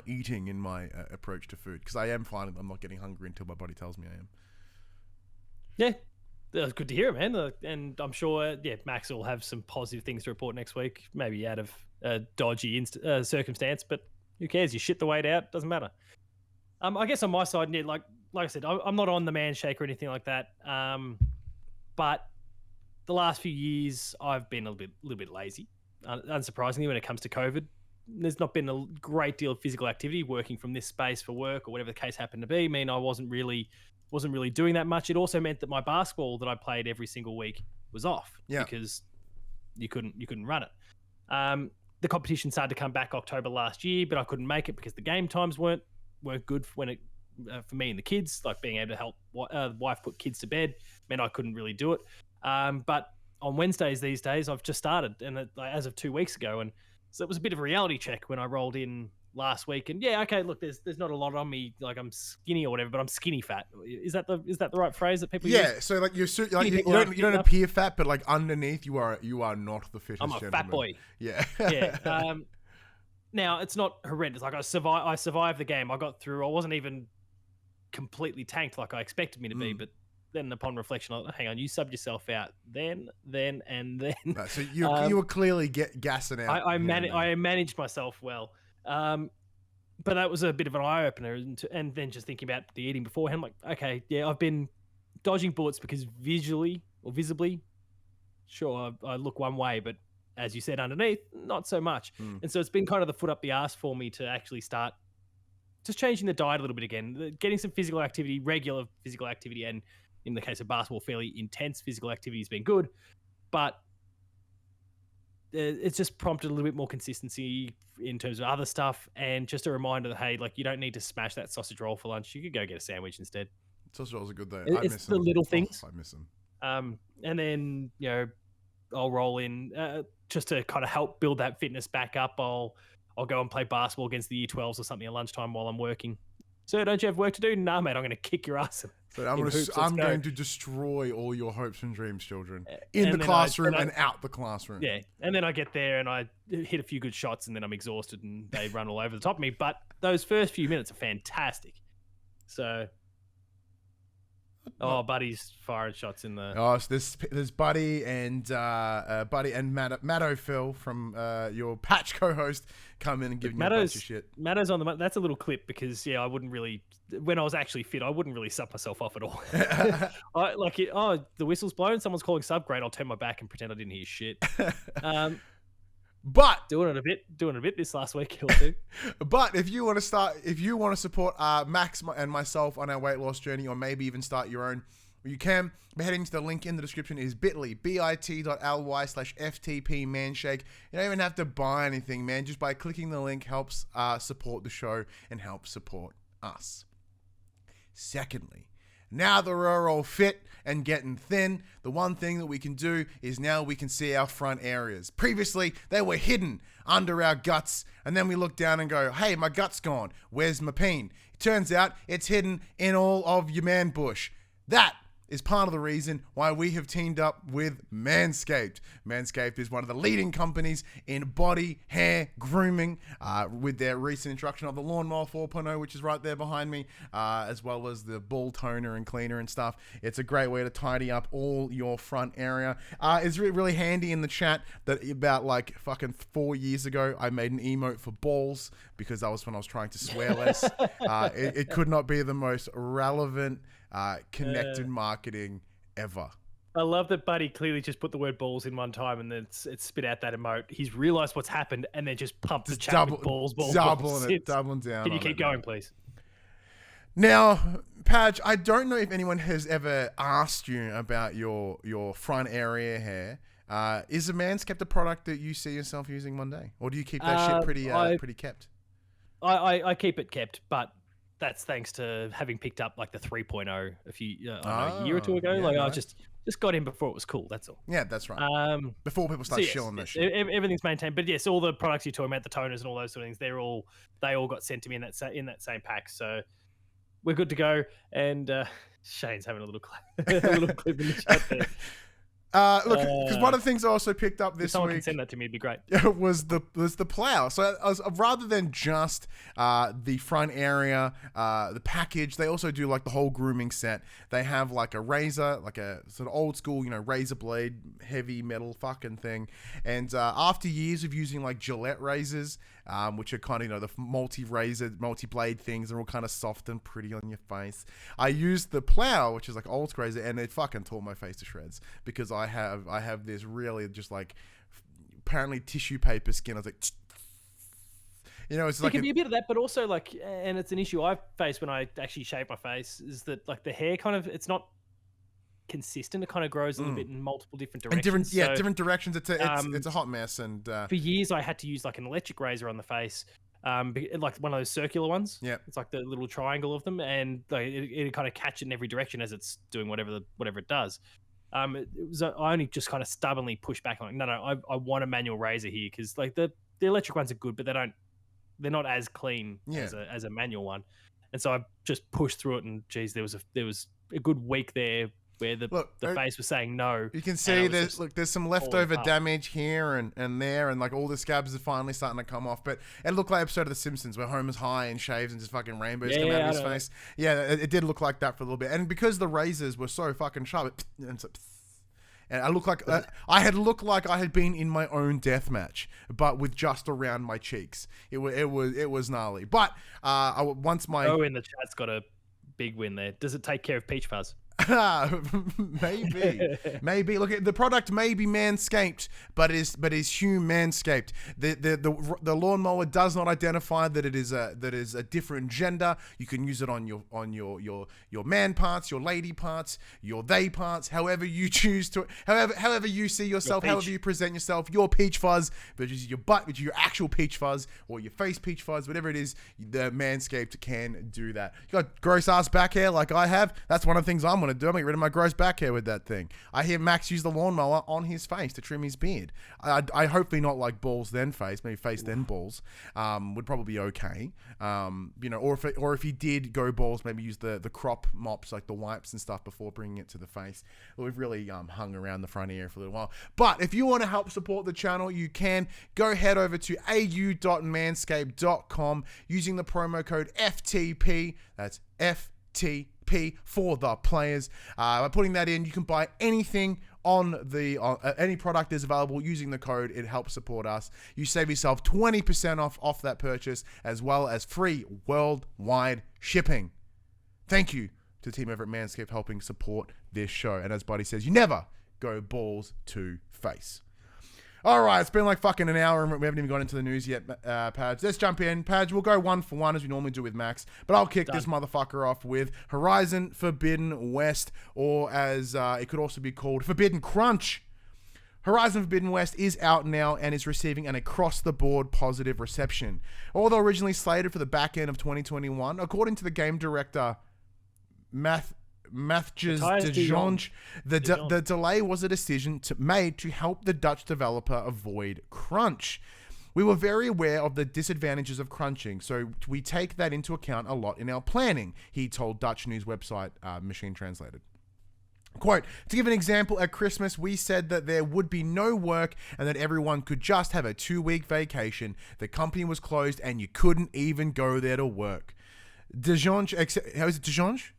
eating and my approach to food. Because I am finding I'm not getting hungry until my body tells me I am. Yeah, that's good to hear, man. And I'm sure, Max will have some positive things to report next week. Maybe out of a dodgy circumstance, but who cares? You shit the weight out. Doesn't matter. I guess on my side, like I said, I'm not on the man shake or anything like that. But the last few years, I've been a little bit lazy. Unsurprisingly, when it comes to COVID, there's not been a great deal of physical activity. Working from this space for work or whatever the case happened to be, I wasn't really doing that much. It also meant that my basketball that I played every single week was off because you couldn't run it. The competition started to come back October last year, but I couldn't make it because the game times weren't good for me and the kids. Like being able to help wife put kids to bed meant I couldn't really do it. But on Wednesdays these days, I've just started, and as of 2 weeks ago, and so it was a bit of a reality check when I rolled in last week. And look, there's not a lot on me, like I'm skinny or whatever, but I'm skinny fat. Is that the right phrase that people use? Yeah, so like you don't appear fat, but like underneath you are not the fittest gentleman. I'm a fat boy. Yeah. Yeah. Now it's not horrendous. Like I survived the game. I got through. I wasn't even completely tanked like I expected me to be, but then upon reflection, hang on, you subbed yourself out then, and then. No, so you were clearly gassing out. I managed myself well. But that was a bit of an eye opener, and then just thinking about the eating beforehand, I'm like, okay, yeah, I've been dodging bullets because visibly, sure, I look one way, but as you said, underneath, not so much. And so it's been kind of the foot up the ass for me to actually start just changing the diet a little bit again, getting some physical activity, regular physical activity, and in the case of basketball, fairly intense physical activity has been good, but it's just prompted a little bit more consistency in terms of other stuff, and just a reminder that, hey, like you don't need to smash that sausage roll for lunch. You could go get a sandwich instead. Sausage rolls are good though. It's the little things. I miss them. And then I'll roll in just to kind of help build that fitness back up. I'll go and play basketball against the Year 12s or something at lunchtime while I'm working. So don't you have work to do? Nah, mate, I'm going to kick your ass. So I'm going to destroy all your hopes and dreams, children, in the classroom and out the classroom. Yeah, and then I get there and I hit a few good shots, and then I'm exhausted and they run all over the top of me. But those first few minutes are fantastic. So, Buddy's firing shots in the. Oh, so there's Buddy and Matto Phil from your Patch co-host come in and give you a bunch of shit. Matto's on the. That's a little clip because I wouldn't really. When I was actually fit, I wouldn't really suck myself off at all. The whistle's blown, someone's calling sub, great, I'll turn my back and pretend I didn't hear shit. But doing it a bit this last week or two. But if you want to support Max and myself on our weight loss journey, or maybe even start your own, you can by heading to the link in the description. Is bit.ly/FTP Manshake. You don't even have to buy anything, man. Just by clicking the link helps support the show and help support us. Secondly, now that we're all fit and getting thin, the one thing that we can do is now we can see our front areas. Previously, they were hidden under our guts, and then we look down and go, hey, my gut's gone. Where's my peen? It turns out it's hidden in all of your man bush. That is part of the reason why we have teamed up with Manscaped. Manscaped is one of the leading companies in body, hair, grooming, with their recent introduction of the Lawnmower 4.0, which is right there behind me, as well as the ball toner and cleaner and stuff. It's a great way to tidy up all your front area. It's really handy in the chat that about like fucking 4 years ago, I made an emote for balls because that was when I was trying to swear less. It could not be the most relevant connected marketing ever. I love that Buddy clearly just put the word balls in one time and then it spit out that emote. He's realized what's happened and then just pumped the chat with balls. Doubling down. Can you keep going, please? Now, Padge, I don't know if anyone has ever asked you about your front area hair. Is a Manscaped a product that you see yourself using one day, or do you keep that shit pretty kept? I keep it kept, but that's thanks to having picked up like the 3.0 a year or two ago. Yeah, I nice. just got in before it was cool. That's all. Yeah, that's right. Before people start shilling that shit. Everything's maintained, but yes, all the products you're talking about, the toners and all those sort of things, they all got sent to me in that same pack. So we're good to go. And Shane's having a little clip in the chat there. Look, because one of the things I also picked up this if someone week can send that to me, it'd be great. was the plow. So rather than just the front area, the package, they also do like the whole grooming set. They have like a razor, like a sort of old school, razor blade, heavy metal fucking thing. And after years of using like Gillette razors, which are kind of the multi-blade things, are all kind of soft and pretty on your face, I used the plow, which is like old school razor, and it fucking tore my face to shreds because I have this really just like apparently tissue paper skin. I was like, it's it like can be a bit of that, but also like, and it's an issue I face when I actually shave my face, is that like the hair it's not consistent. It kind of grows a little bit in multiple different directions. And different directions. It's a hot mess. And for years I had to use like an electric razor on the face, like one of those circular ones. Yeah, it's like the little triangle of them, and like, it kind of catch it in every direction as it's doing whatever it does. I only just kind of stubbornly pushed back on it. No, I want a manual razor here, because like the electric ones are good, but they're not as clean as a manual one. And so I just pushed through it, and geez, there was a good week there where the face was saying no. You can see there's some leftover damage here and there, and like all the scabs are finally starting to come off. But it looked like an episode of The Simpsons where Homer's high and shaves and just fucking rainbows come out of his face. Yeah, it did look like that for a little bit. And because the razors were so fucking sharp, and I looked like I had been in my own death match, but with just around my cheeks. It was gnarly. But once my in the chat's got a big win there. Does it take care of peach fuzz? maybe. Look, the product may be Manscaped, but is Manscaped. The lawnmower does not identify that it is a different gender. You can use it on your man parts, your lady parts, your they parts, however you choose to, however you see yourself, however you present yourself. Your peach fuzz, which is your butt, which is your actual peach fuzz, or your face peach fuzz, whatever it is, the Manscaped can do that. You got gross ass back hair like I have. That's one of the things I'm gonna do. I'm gonna get rid of my gross back hair with that thing. I hear Max use the lawnmower on his face to trim his beard. I hopefully not like balls then face, maybe face then balls. Would probably be okay. Or if he did go balls, maybe use the crop mops, like the wipes and stuff, before bringing it to the face. But we've really hung around the front area for a little while. But if you want to help support the channel, you can go head over to au.manscaped.com using the promo code FTP. That's FTP for the players. By putting that in, you can buy anything on any product is available using the code. It helps support us. You save yourself 20% off that purchase, as well as free worldwide shipping. Thank you to the team over at Manscaped helping support this show. And as Buddy says, you never go balls to face. All right, it's been like fucking an hour and we haven't even got into the news yet, Padge. Let's jump in. Padge, we'll go one for one as we normally do with Max, but I'll kick this motherfucker off with Horizon Forbidden West, or as it could also be called, Forbidden Crunch. Horizon Forbidden West is out now and is receiving an across-the-board positive reception. Although originally slated for the back end of 2021, according to the game director Mathias de Jonge, the delay was a decision made to help the Dutch developer avoid crunch. We were very aware of the disadvantages of crunching, so we take that into account a lot in our planning, he told Dutch news website Machine Translated. Quote, to give an example, at Christmas, we said that there would be no work and that everyone could just have a 2-week vacation. The company was closed and you couldn't even go there to work. De Jonge, how is it, De Jonge?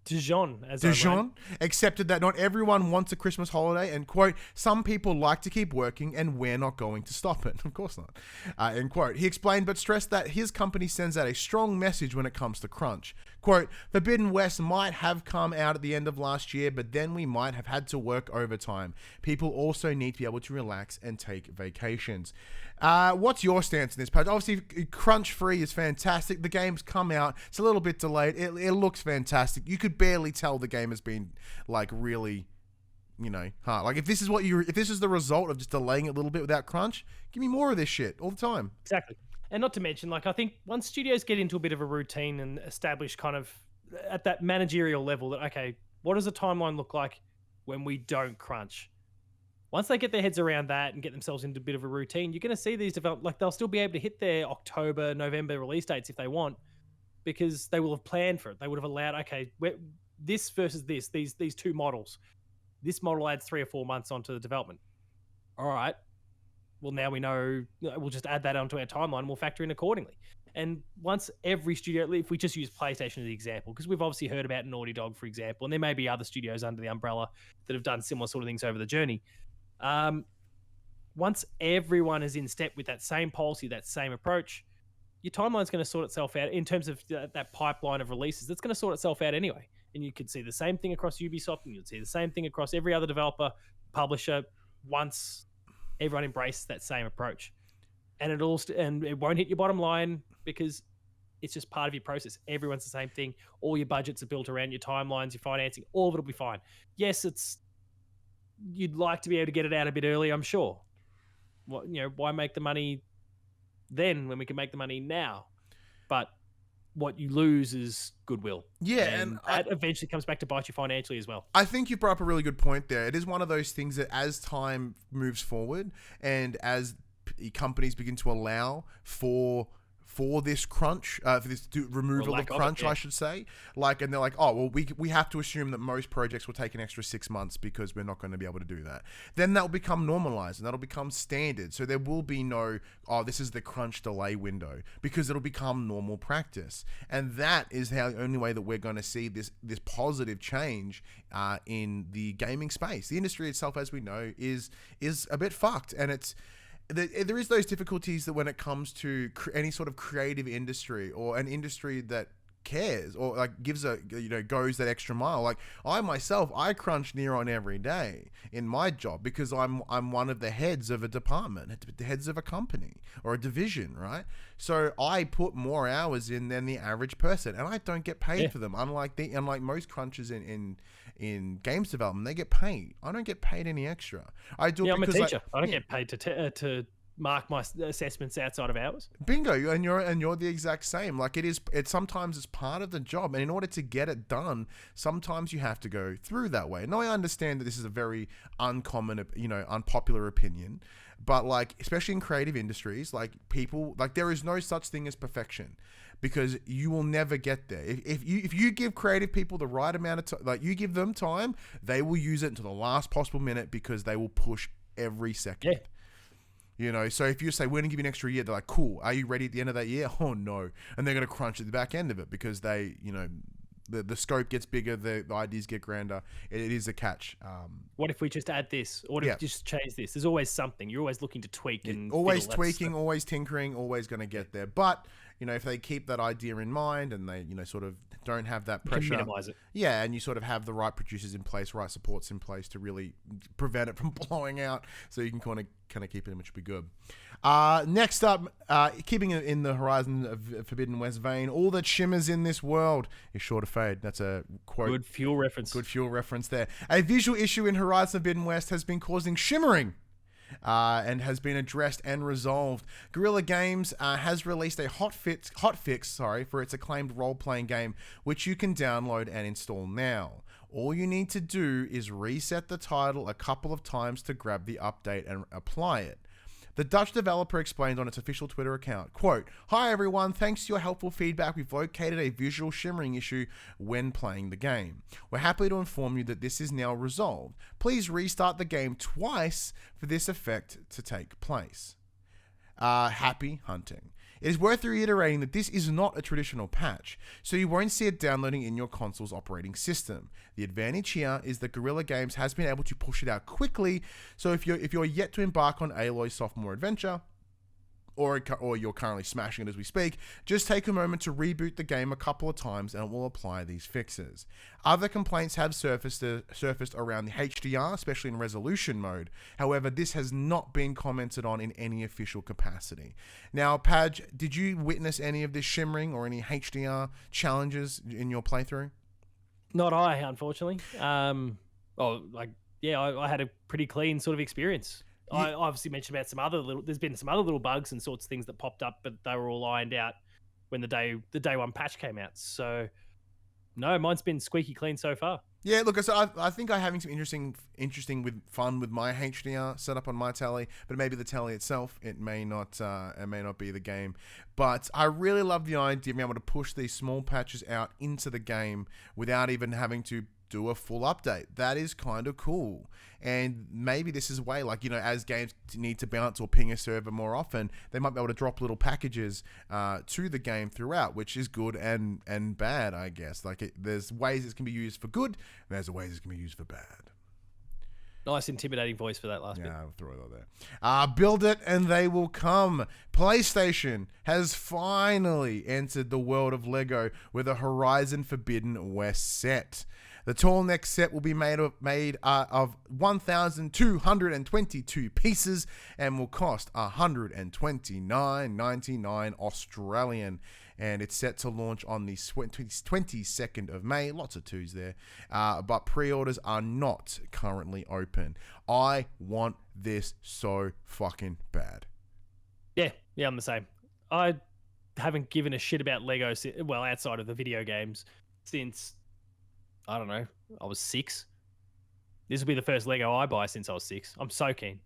Dijon accepted that not everyone wants a Christmas holiday and, quote, some people like to keep working and we're not going to stop it. Of course not. End quote. He explained but stressed that his company sends out a strong message when it comes to crunch. Quote, Forbidden West might have come out at the end of last year, but then we might have had to work overtime. People also need to be able to relax and take vacations. What's your stance in this patch? Obviously, crunch free is fantastic. The game's come out. It's a little bit delayed. It looks fantastic. You could barely tell the game has been like really, hard. Like if this is the result of just delaying it a little bit without crunch, give me more of this shit all the time. Exactly. And not to mention, like, I think once studios get into a bit of a routine and establish kind of at that managerial level that, okay, what does a timeline look like when we don't crunch? Once they get their heads around that and get themselves into a bit of a routine, you're going to see these develop, like they'll still be able to hit their October, November release dates if they want, because they will have planned for it. They would have allowed, okay, this versus these two models. This model adds 3 or 4 months onto the development. All right. Well, now we know, we'll just add that onto our timeline and we'll factor in accordingly. And once every studio, if we just use PlayStation as the example, because we've obviously heard about Naughty Dog, for example, and there may be other studios under the umbrella that have done similar sort of things over the journey. Once everyone is in step with that same policy, that same approach, your timeline's going to sort itself out in terms of that pipeline of releases. That's going to sort itself out anyway. And you could see the same thing across Ubisoft, and you'd see the same thing across every other developer, publisher, once everyone embraces that same approach. And it won't hit your bottom line because it's just part of your process. Everyone's the same thing. All your budgets are built around your timelines, your financing, all of it will be fine. Yes, you'd like to be able to get it out a bit early, I'm sure. Why make the money then when we can make the money now? But what you lose is goodwill. Yeah, and that eventually comes back to bite you financially as well. I think you brought up a really good point there. It is one of those things that as time moves forward and as companies begin to allow for this crunch, for this removal of crunch, I should say. And they're like, oh, well, we have to assume that most projects will take an extra 6 months because we're not going to be able to do that. Then that will become normalized and that'll become standard. So there will be no, this is the crunch delay window, because it'll become normal practice. And that is the only way that we're going to see this positive change in the gaming space. The industry itself, as we know, is a bit fucked, and there is those difficulties that when it comes to any sort of creative industry or an industry that cares or like gives goes that extra mile. Like I crunch near on every day in my job because I'm one of the heads of a department, the heads of a company or a division, right? So I put more hours in than the average person, and I don't get paid for them. Unlike most crunchers in games development, they get paid. I don't get paid any extra. I do it because I'm a teacher. I don't get paid to mark my assessments outside of hours. Bingo, and you're the exact same. Like it sometimes is part of the job, and in order to get it done, sometimes you have to go through that way. Now I understand that this is a very uncommon, unpopular opinion, but like especially in creative industries, like people, like there is no such thing as perfection, because you will never get there. If you give creative people the right amount of time, like you give them time, they will use it until the last possible minute because they will push every second. Yeah. So if you say, we're going to give you an extra year, they're like, cool, are you ready at the end of that year? Oh, no. And they're going to crunch at the back end of it because they, the scope gets bigger, the ideas get grander. It is a catch. What if we just add this? Or what if we just change this? There's always something. You're always looking to tweak. And always tweaking, always tinkering, always going to get there. But, if they keep that idea in mind and they, sort of don't have that pressure. You can minimize it. Yeah, and you sort of have the right producers in place, right supports in place to really prevent it from blowing out, so you can kind of keep it in, which would be good. Next up, keeping it in the Horizon of Forbidden West vein, all that shimmers in this world is sure to fade. That's a quote. Good fuel reference there. A visual issue in Horizon Forbidden West has been causing shimmering. And has been addressed and resolved. Guerrilla Games has released a hot fix for its acclaimed role-playing game, which you can download and install now. All you need to do is reset the title a couple of times to grab the update and apply it. The Dutch developer explained on its official Twitter account, quote, "Hi everyone, thanks to your helpful feedback, we've located a visual shimmering issue when playing the game. We're happy to inform you that this is now resolved. Please restart the game twice for this effect to take place." Happy hunting. It is worth reiterating that this is not a traditional patch, so you won't see it downloading in your console's operating system. The advantage here is that Guerrilla Games has been able to push it out quickly, so if you're yet to embark on Aloy's sophomore adventure, or you're currently smashing it as we speak, just take a moment to reboot the game a couple of times and it will apply these fixes. Other complaints have surfaced around the HDR, especially in resolution mode. However, this has not been commented on in any official capacity. Now, Padge, did you witness any of this shimmering or any HDR challenges in your playthrough? Not I, unfortunately. I had a pretty clean sort of experience. I obviously mentioned about there's been some other little bugs and sorts of things that popped up, but they were all ironed out when the day one patch came out. So no, mine's been squeaky clean so far. Yeah, look, so I think I'm having some interesting fun with my HDR setup on my telly, but maybe the telly itself, it may not be the game. But I really love the idea of being able to push these small patches out into the game without even having to do a full update. That is kind of cool. And maybe this is a way, like, as games need to bounce or ping a server more often, they might be able to drop little packages to the game throughout, which is good and bad, I guess. Like, there's ways it can be used for good, and there's ways it can be used for bad. Nice intimidating voice for that last bit. Yeah, I'll throw it out there. Build it and they will come. PlayStation has finally entered the world of Lego with a Horizon Forbidden West set. The tall neck set will be made of 1,222 pieces and will cost $129.99 Australian. And it's set to launch on the 22nd of May. Lots of twos there. But pre-orders are not currently open. I want this so fucking bad. Yeah, I'm the same. I haven't given a shit about Lego, outside of the video games, since, I don't know, I was 6. This will be the first Lego I buy since I was 6. I'm so keen.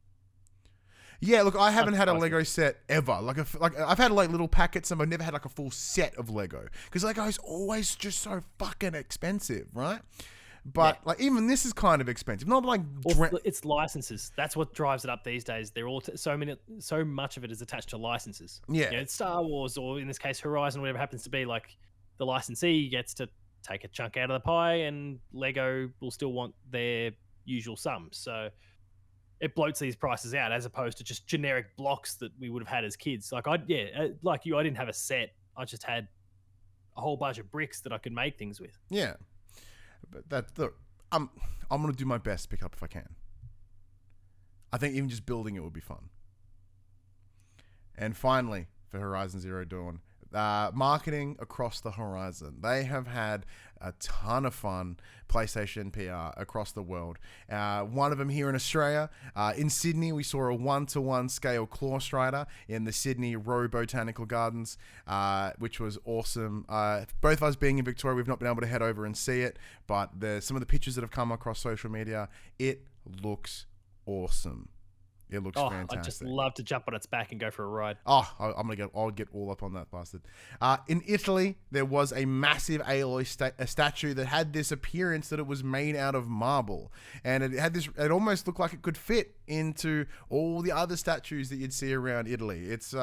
Yeah, look, I haven't had a Lego set ever. Like I've had like little packets, and I've never had like a full set of Lego because Lego is always just so fucking expensive, right? But like even this is kind of expensive. Not like it's licenses. That's what drives it up these days. They're all so much of it is attached to licenses. Yeah, it's Star Wars, or in this case Horizon, whatever happens to be. Like the licensee gets to take a chunk out of the pie, and Lego will still want their usual sum. So it bloats these prices out as opposed to just generic blocks that we would have had as kids. Like like you, I didn't have a set. I just had a whole bunch of bricks that I could make things with. Yeah, but I'm gonna do my best to pick up if I can. I think even just building it would be fun. And finally, for Horizon Zero Dawn, marketing across the horizon. They have had a ton of fun PlayStation PR across the world. One of them here in Australia. In Sydney, we saw a 1-to-1 scale Claw Strider in the Sydney Roe Botanical Gardens, which was awesome. Both of us being in Victoria, we've not been able to head over and see it, but some of the pictures that have come across social media, it looks awesome. It looks fantastic. I'd just love to jump on its back and go for a ride. I'll get all up on that bastard. In Italy, there was a massive Aloy statue that had this appearance that it was made out of marble, and it almost looked like it could fit into all the other statues that you'd see around Italy. It's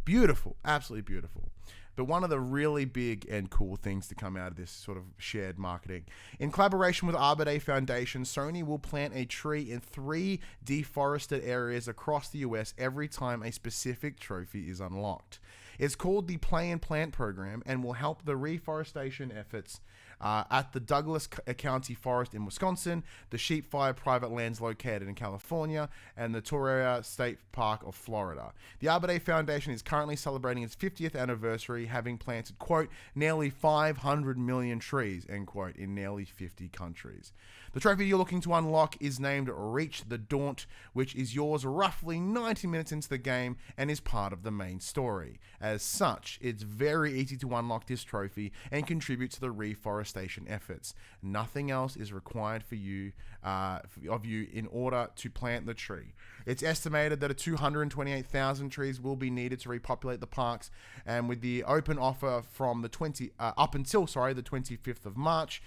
beautiful, absolutely beautiful. But one of the really big and cool things to come out of this sort of shared marketing, in collaboration with Arbor Day Foundation, Sony will plant a tree in 3 deforested areas across the US every time a specific trophy is unlocked. It's called the Play and Plant program and will help the reforestation efforts at the Douglas County Forest in Wisconsin, the Sheep Fire private lands located in California, and the Torreya State Park of Florida. The Arbor Day Foundation is currently celebrating its 50th anniversary, having planted, quote, nearly 500 million trees, end quote, in nearly 50 countries. The trophy you're looking to unlock is named Reach the Daunt, which is yours roughly 90 minutes into the game and is part of the main story. As such, it's very easy to unlock this trophy and contribute to the reforestation efforts. Nothing else is required for you in order to plant the tree. It's estimated that 228,000 trees will be needed to repopulate the parks, and with the open offer from up until the 25th of March,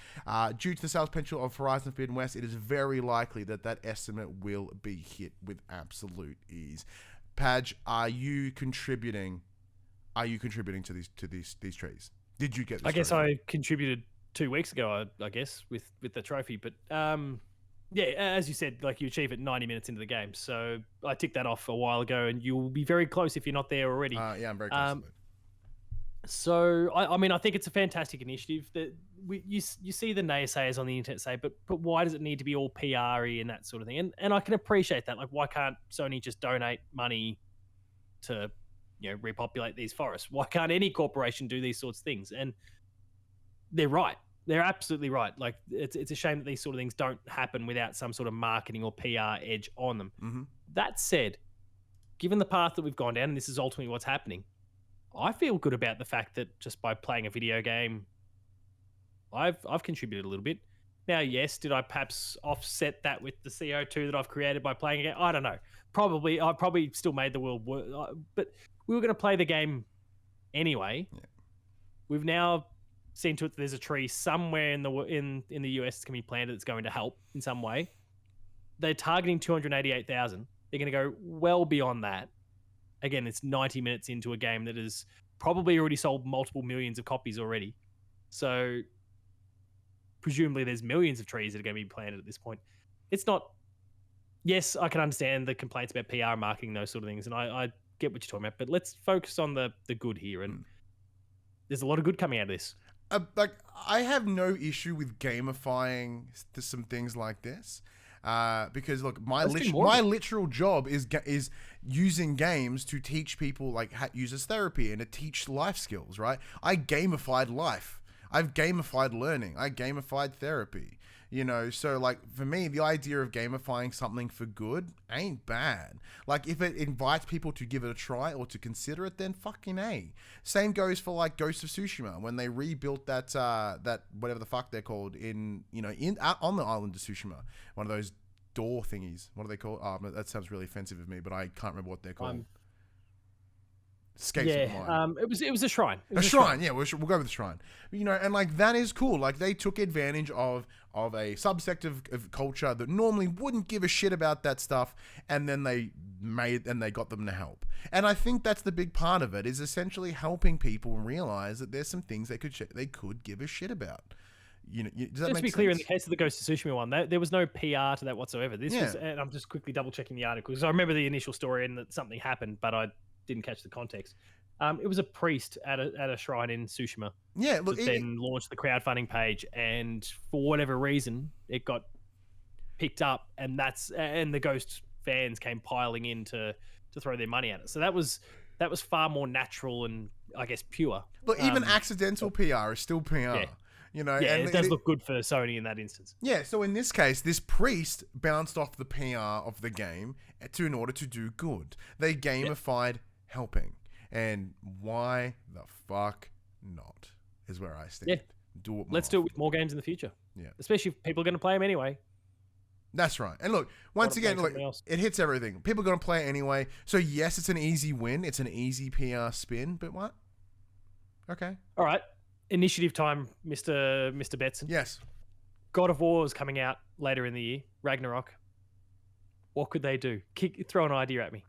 due to the sales potential of Horizon Forbidden West, it is very likely that estimate will be hit with absolute ease. Padge, are you contributing to these trees? Did you get this I guess trophy? I contributed 2 weeks ago, I guess, with the trophy. But Yeah, as you said, like you achieve it 90 minutes into the game. So I ticked that off a while ago, and you'll be very close if you're not there already. Yeah, I'm very close to it. So I mean, I think it's a fantastic initiative. That you see the naysayers on the internet say, but why does it need to be all PR-y and that sort of thing? And I can appreciate that. Like, why can't Sony just donate money to repopulate these forests? Why can't any corporation do these sorts of things? And they're right. They're absolutely right. Like, it's a shame that these sort of things don't happen without some sort of marketing or PR edge on them. Mm-hmm. That said, given the path that we've gone down, and this is ultimately what's happening, I feel good about the fact that just by playing a video game, I've contributed a little bit. Now, yes, did I perhaps offset that with the CO2 that I've created by playing a game? I don't know. Probably, I probably still made the world work, but we were going to play the game anyway. Yeah. We've now seen to it that there's a tree somewhere in the US that's going to be planted that's going to help in some way. They're targeting 288,000. They're going to go well beyond that. Again, it's 90 minutes into a game that has probably already sold multiple millions of copies already. So presumably there's millions of trees that are going to be planted at this point. It's not... Yes, I can understand the complaints about PR marketing, those sort of things, and I get what you're talking about, but let's focus on the good here. And there's a lot of good coming out of this. Like, I have no issue with gamifying some things like this. Because look, my literal job is using games to teach people, like, use as therapy and to teach life skills, right? I gamified life. I've gamified learning. I gamified therapy. So like for me, the idea of gamifying something for good ain't bad. Like if it invites people to give it a try or to consider it, then fucking A. Same goes for like Ghost of Tsushima when they rebuilt that whatever the fuck they're called on the island of Tsushima, one of those door thingies. What are they called? Oh, that sounds really offensive of me, but I can't remember what they're called. It was a shrine. A shrine, yeah. We'll go with the shrine. And like that is cool. Like they took advantage of a subsect of culture that normally wouldn't give a shit about that stuff, and then they got them to help. And I think that's the big part of it, is essentially helping people realize that there's some things they could give a shit about. Does that Just make to be clear, in sense? the case of the Ghost of Tsushima one, there was no PR to that whatsoever. This was, and I'm just quickly double checking the article because I remember the initial story and that something happened, but I didn't catch the context. It was a priest at a shrine in Tsushima. Yeah, look, then launched the crowdfunding page, and for whatever reason, it got picked up, and the Ghost fans came piling in to throw their money at it. So that was far more natural and I guess pure. Look, even accidental PR is still PR. Yeah. And it does look good for Sony in that instance. Yeah, so in this case, this priest bounced off the PR of the game in order to do good. They gamified helping. And why the fuck not, is where I stand. Yeah. Do it more. Let's do it with more games in the future. Yeah. Especially if people are going to play them anyway. That's right. And look, once again, it hits everything. People are going to play it anyway. So yes, it's an easy win. It's an easy PR spin, but what? Okay. All right. Initiative time, Mr. Betson. Yes. God of War is coming out later in the year. Ragnarok. What could they do? Throw an idea at me.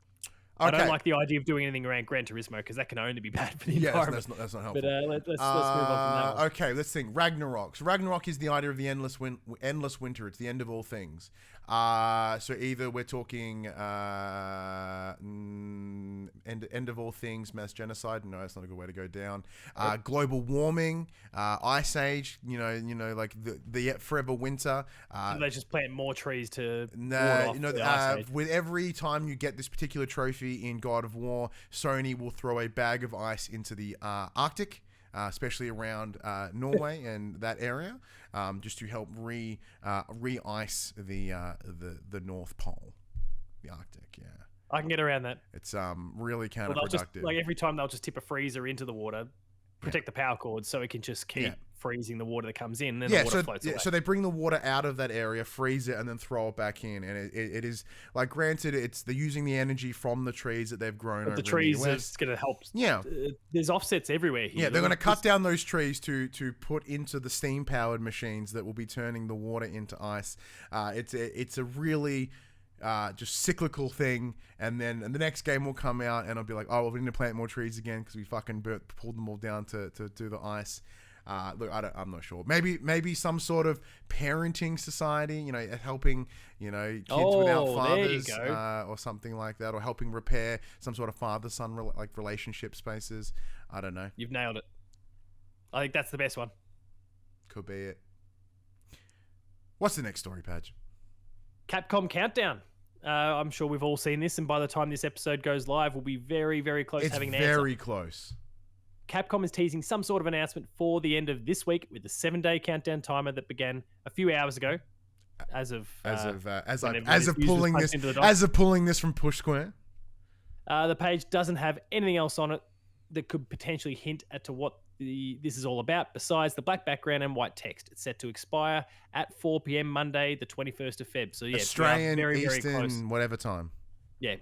Okay. I don't like the idea of doing anything around Gran Turismo because that can only be bad for the environment. That's not helpful. But let's move on from that one. Okay, let's think. Ragnarok. So Ragnarok is the idea of the endless winter. It's the end of all things. So either we're talking end of all things, mass genocide. No, that's not a good way to go down. Global warming, ice age. Like the forever winter. They just plant more trees to. With every time you get this particular trophy in God of War, Sony will throw a bag of ice into the Arctic. Especially around Norway and that area, just to help re-ice the North Pole, the Arctic. Yeah, I can get around that. It's really counterproductive. Like every time they'll just tip a freezer into the water, protect the power cords, so it can just keep freezing the water that comes in. And then the water floats away. So they bring the water out of that area, freeze it, and then throw it back in. And it is like, granted, they're using the energy from the trees that they've grown. But the trees is going to help. Yeah, there's offsets everywhere here. Yeah, they're going to cut down those trees to put into the steam powered machines that will be turning the water into ice. It's a really just cyclical thing, and then the next game will come out and I'll be like, oh, well, we need to plant more trees again because we fucking pulled them all down to do the ice. Look, I'm not sure. Maybe some sort of parenting society, helping, kids without There you fathers, go. or something like that, or helping repair some sort of father-son relationship spaces. I don't know. You've nailed it. I think that's the best one. Could be it. What's the next story, Padge? Capcom Countdown. I'm sure we've all seen this, and by the time this episode goes live, we'll be very, very close to having an answer. It's very close. Capcom is teasing some sort of announcement for the end of this week with a 7-day countdown timer that began a few hours ago. As of pulling this from Push Square. The page doesn't have anything else on it that could potentially hint at to what this is all about, besides the black background and white text. It's set to expire at 4 p.m. Monday, the 21st of Feb. So yeah, Australian, very, very Eastern, close. whatever time. Yeah,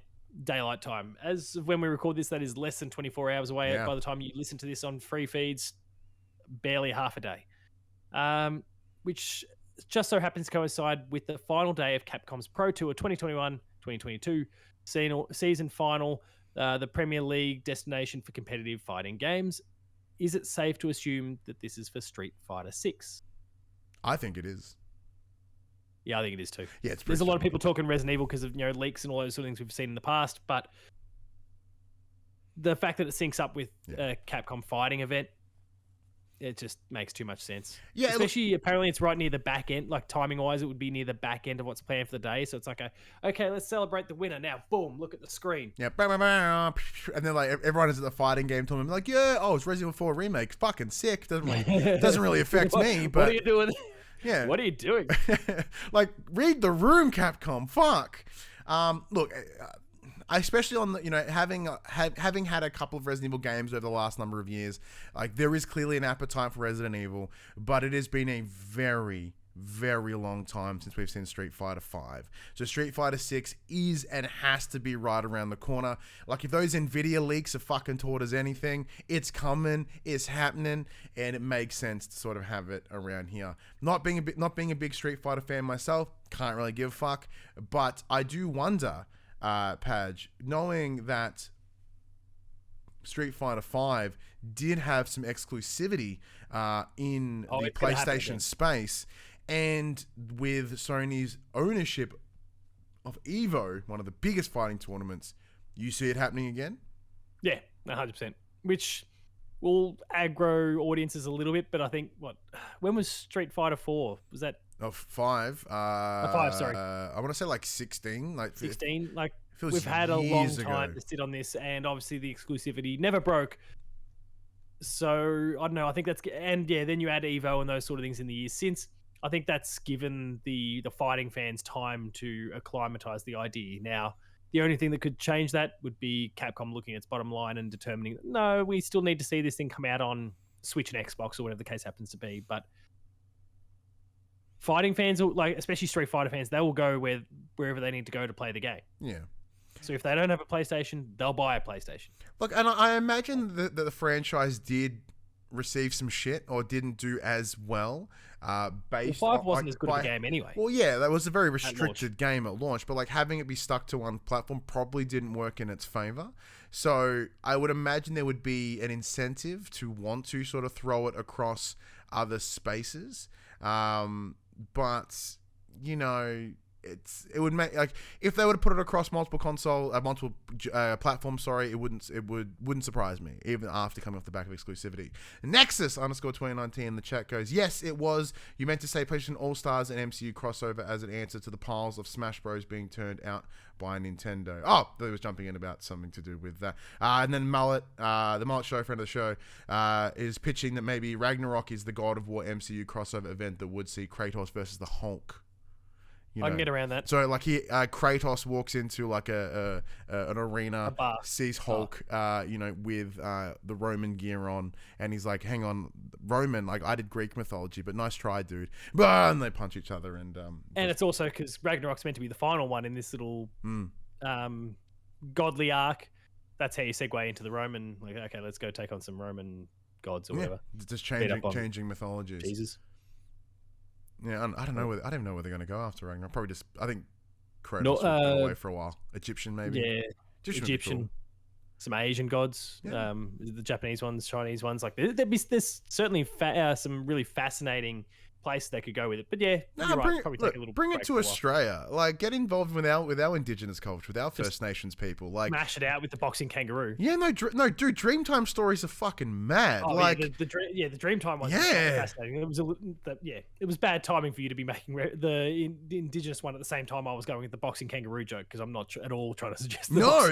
daylight time. As of when we record this, that is less than 24 hours away. Yeah. By the time you listen to this on free feeds, barely half a day. Which just so happens to coincide with the final day of Capcom's Pro Tour 2021-2022 season final, the Premier League destination for competitive fighting games. Is it safe to assume that this is for Street Fighter 6? I think it is. Yeah, I think it is too. Yeah, it's There's a lot of people talking Resident Evil because of leaks and all those sort of things we've seen in the past, but the fact that it syncs up with a Capcom fighting event, it just makes too much sense. Yeah, especially apparently it's right near the back end, like timing wise, it would be near the back end of what's planned for the day. So it's like, okay, let's celebrate the winner now. Boom, look at the screen. Yeah, and then like everyone is at the fighting game tournament, like, it's Resident Evil 4 remake, fucking sick. Doesn't really affect me. But what are you doing? Yeah, what are you doing? Like, read the room, Capcom. Fuck. Look. Especially on the, having had a couple of Resident Evil games over the last number of years, like there is clearly an appetite for Resident Evil, but it has been a very, very long time since we've seen Street Fighter 5. So Street Fighter 6 is and has to be right around the corner. Like, if those Nvidia leaks have fucking taught us anything, it's coming, it's happening, and it makes sense to sort of have it around here. Not being a big Street Fighter fan myself, can't really give a fuck, but I do wonder, Padge, knowing that Street Fighter 5 did have some exclusivity in the PlayStation space, and with Sony's ownership of EVO, one of the biggest fighting tournaments, you see it happening again? Yeah, 100%. Which will aggro audiences a little bit, but I think, when was Street Fighter 4? Was that... Oh, 5. 5, sorry. I want to say like 16. 16, we've had a long time to sit on this, and obviously the exclusivity never broke. So, I don't know, I think that's... And yeah, then you add EVO and those sort of things in the years since. I think that's given the fighting fans time to acclimatize the idea. Now, the only thing that could change that would be Capcom looking at its bottom line and determining, no, we still need to see this thing come out on Switch and Xbox or whatever the case happens to be. But fighting fans, especially Street Fighter fans, they will go wherever they need to go to play the game. Yeah. So if they don't have a PlayStation, they'll buy a PlayStation. Look, and I imagine that the franchise did receive some shit or didn't do as well. Based 5 wasn't as good of a game anyway. Well, yeah, that was a very restricted game at launch, but having it be stuck to one platform probably didn't work in its favor. So I would imagine there would be an incentive to want to sort of throw it across other spaces. But it would make, if they were to put it across multiple platforms, it wouldn't surprise me, even after coming off the back of exclusivity. Nexus _2019 in the chat goes, yes, it was. You meant to say PlayStation All-Stars and MCU crossover as an answer to the piles of Smash Bros being turned out by Nintendo. Oh, they was jumping in about something to do with that. And then Mullet, the Mullet Show, friend of the show, is pitching that maybe Ragnarok is the God of War MCU crossover event that would see Kratos versus the Hulk. I can get around that. So Kratos walks into an arena, sees Hulk, with the Roman gear on, and he's like, "Hang on, Roman, I did Greek mythology, but nice try, dude." And they punch each other, and it's also because Ragnarok's meant to be the final one in this little godly arc. That's how you segue into the Roman. Okay, let's go take on some Roman gods or whatever. Just changing mythologies. Jesus. Yeah, I don't know. I don't even know where they're going to go after Ragnarok. Probably I think Kratos will go away for a while. Egyptian, maybe. Yeah, Egyptian. some Asian gods, the Japanese ones, Chinese ones. Like there's certainly some really fascinating place they could go with it. But yeah, you're right. Probably take a little bring it break to for a while. Australia. Like, get involved with our indigenous culture, with our First Nations people. Like, Mash it out with the boxing kangaroo. Yeah, no, dude. Dreamtime stories are fucking mad. Oh, like, the Dreamtime one. Yeah, fascinating. It was bad timing for you to be making the indigenous one at the same time I was going with the boxing kangaroo joke, because I'm not at all trying to suggest. No.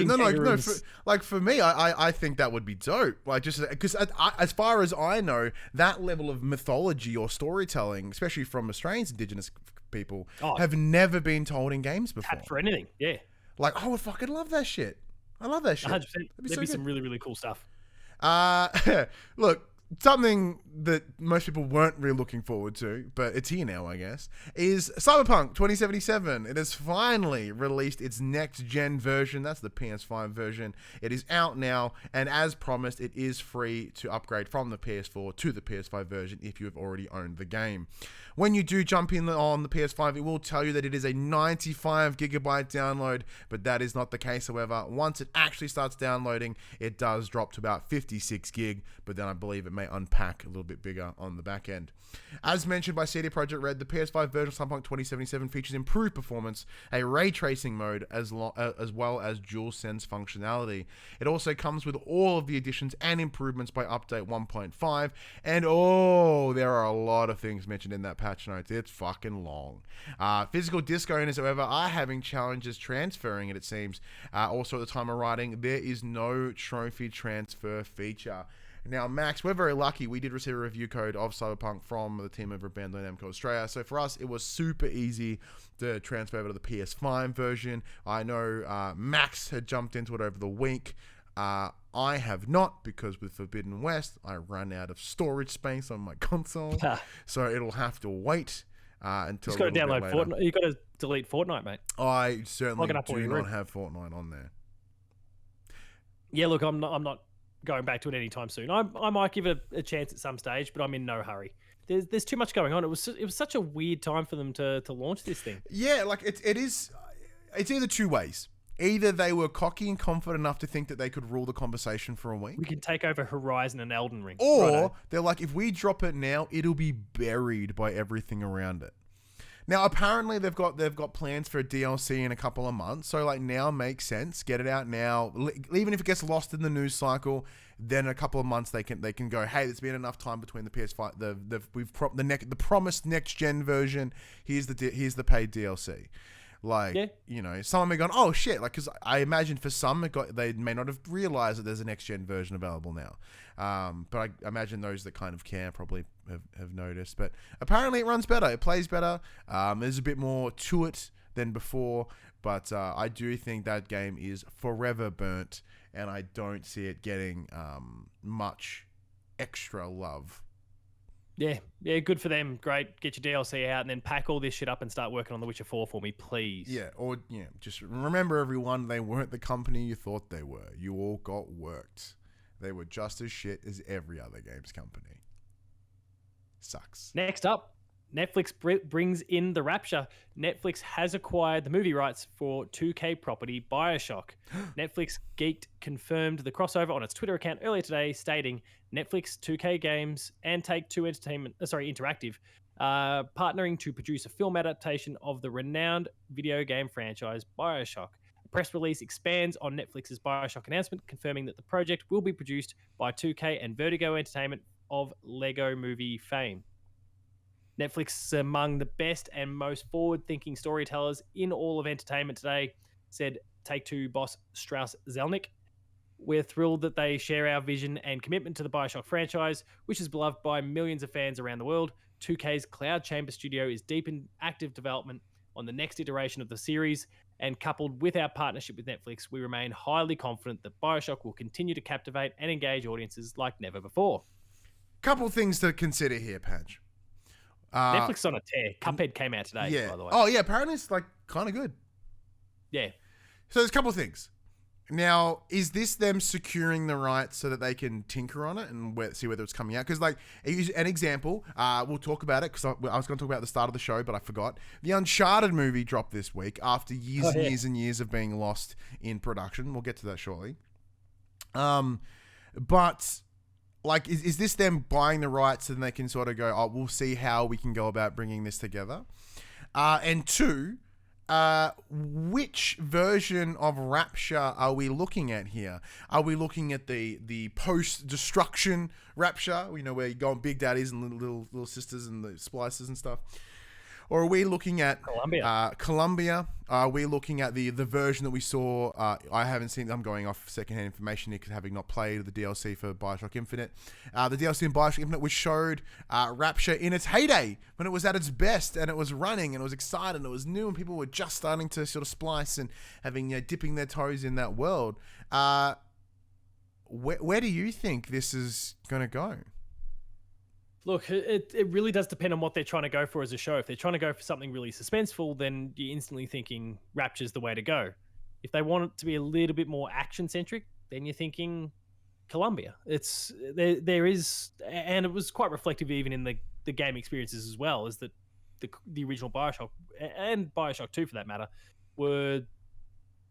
For me, I think that would be dope. Like, just because as far as I know, that level of mythology or storytelling, especially from Australians, indigenous people, have never been told in games before. For anything, yeah. Like, I would fucking love that shit. I love that shit. 100%. There'd be some really, really cool stuff. Look, something that most people weren't really looking forward to, but it's here now, I guess, is Cyberpunk 2077. It has finally released its next-gen version. That's the PS5 version. It is out now, and as promised, it is free to upgrade from the PS4 to the PS5 version if you have already owned the game. When you do jump in on the PS5, it will tell you that it is a 95 gigabyte download, but that is not the case. However, once it actually starts downloading, it does drop to about 56 gig, but then I believe it may unpack a little bit bigger on the back end. As mentioned by CD Projekt Red, the PS5 version of Cyberpunk 2077 features improved performance, a ray tracing mode, as well as DualSense functionality. It also comes with all of the additions and improvements by update 1.5, and there are a lot of things mentioned in that patch notes. It's fucking long. Physical disc owners, however, are having challenges transferring it seems. Also, at the time of writing, there is no trophy transfer feature. Now, Max, we're very lucky. We did receive a review code of Cyberpunk from the team over at Bandai Namco Australia. So for us, it was super easy to transfer over to the PS5 version. I know Max had jumped into it over the week. I have not, because with Forbidden West, I ran out of storage space on my console. So it'll have to wait until. You've got to download Fortnite. You've got to delete Fortnite, mate. I certainly do not have Fortnite on there. Yeah, look, I'm not going back to it anytime soon. I might give it a chance at some stage, but I'm in no hurry. There's too much going on. It was such a weird time for them to launch this thing. Yeah, like it is. It's either two ways. Either they were cocky and confident enough to think that they could rule the conversation for a week. We can take over Horizon and Elden Ring. Or they're like, if we drop it now, it'll be buried by everything around it. Now, apparently, they've got plans for a DLC in a couple of months. So, like, now makes sense. Get it out now. Even if it gets lost in the news cycle, then in a couple of months they can go, hey, there's been enough time between the PS5, the promised next gen version. Here's the paid DLC. Like, you know, someone may go, oh shit, like, because I imagine for some they may not have realized that there's a next gen version available now. But I imagine those that kind of care probably have noticed. But apparently it runs better, it plays better. There's a bit more to it than before, but I do think that game is forever burnt, and I don't see it getting much extra love. Yeah, good for them. Great. Get your DLC out and then pack all this shit up and start working on The Witcher 4 for me, please. Yeah, just remember, everyone, they weren't the company you thought they were. You all got worked. They were just as shit as every other games company. Sucks. Next up, Netflix brings in the Rapture. Netflix has acquired the movie rights for 2K property Bioshock. Netflix Geeked confirmed the crossover on its Twitter account earlier today, stating Netflix, 2K Games, and Take-Two Interactive partnering to produce a film adaptation of the renowned video game franchise Bioshock. A press release expands on Netflix's Bioshock announcement, confirming that the project will be produced by 2K and Vertigo Entertainment of Lego Movie fame. Netflix is among the best and most forward-thinking storytellers in all of entertainment today, said Take-Two boss Strauss Zelnick. We're thrilled that they share our vision and commitment to the Bioshock franchise, which is beloved by millions of fans around the world. 2K's Cloud Chamber studio is deep in active development on the next iteration of the series, and coupled with our partnership with Netflix, we remain highly confident that Bioshock will continue to captivate and engage audiences like never before. Couple things to consider here, Patch. Netflix on a tear. Cuphead came out today, by the way. Oh, yeah, apparently it's like kind of good. Yeah. So there's a couple of things. Now, is this them securing the rights so that they can tinker on it and see whether it's coming out? Because, like, an example, we'll talk about it because I was going to talk about it at the start of the show, but I forgot. The Uncharted movie dropped this week after years and years of being lost in production. We'll get to that shortly. But like, is this them buying the rights and they can sort of go, oh, we'll see how we can go about bringing this together? And two, which version of Rapture are we looking at here? Are we looking at the post-destruction Rapture, where you go on Big Daddies and little sisters and the splicers and stuff? Or are we looking at Columbia? Are we looking at the version that we saw? I haven't seen. I'm going off secondhand information here because having not played the DLC for Bioshock Infinite. The DLC in Bioshock Infinite which showed Rapture in its heyday, when it was at its best and it was running and it was exciting and it was new and people were just starting to sort of splice and having dipping their toes in that world. Where do you think this is going to go? Look, it really does depend on what they're trying to go for as a show. If they're trying to go for something really suspenseful, then you're instantly thinking Rapture's the way to go. If they want it to be a little bit more action-centric, then you're thinking Columbia. There is, and it was quite reflective even in the game experiences as well, is that the original Bioshock, and Bioshock 2 for that matter, were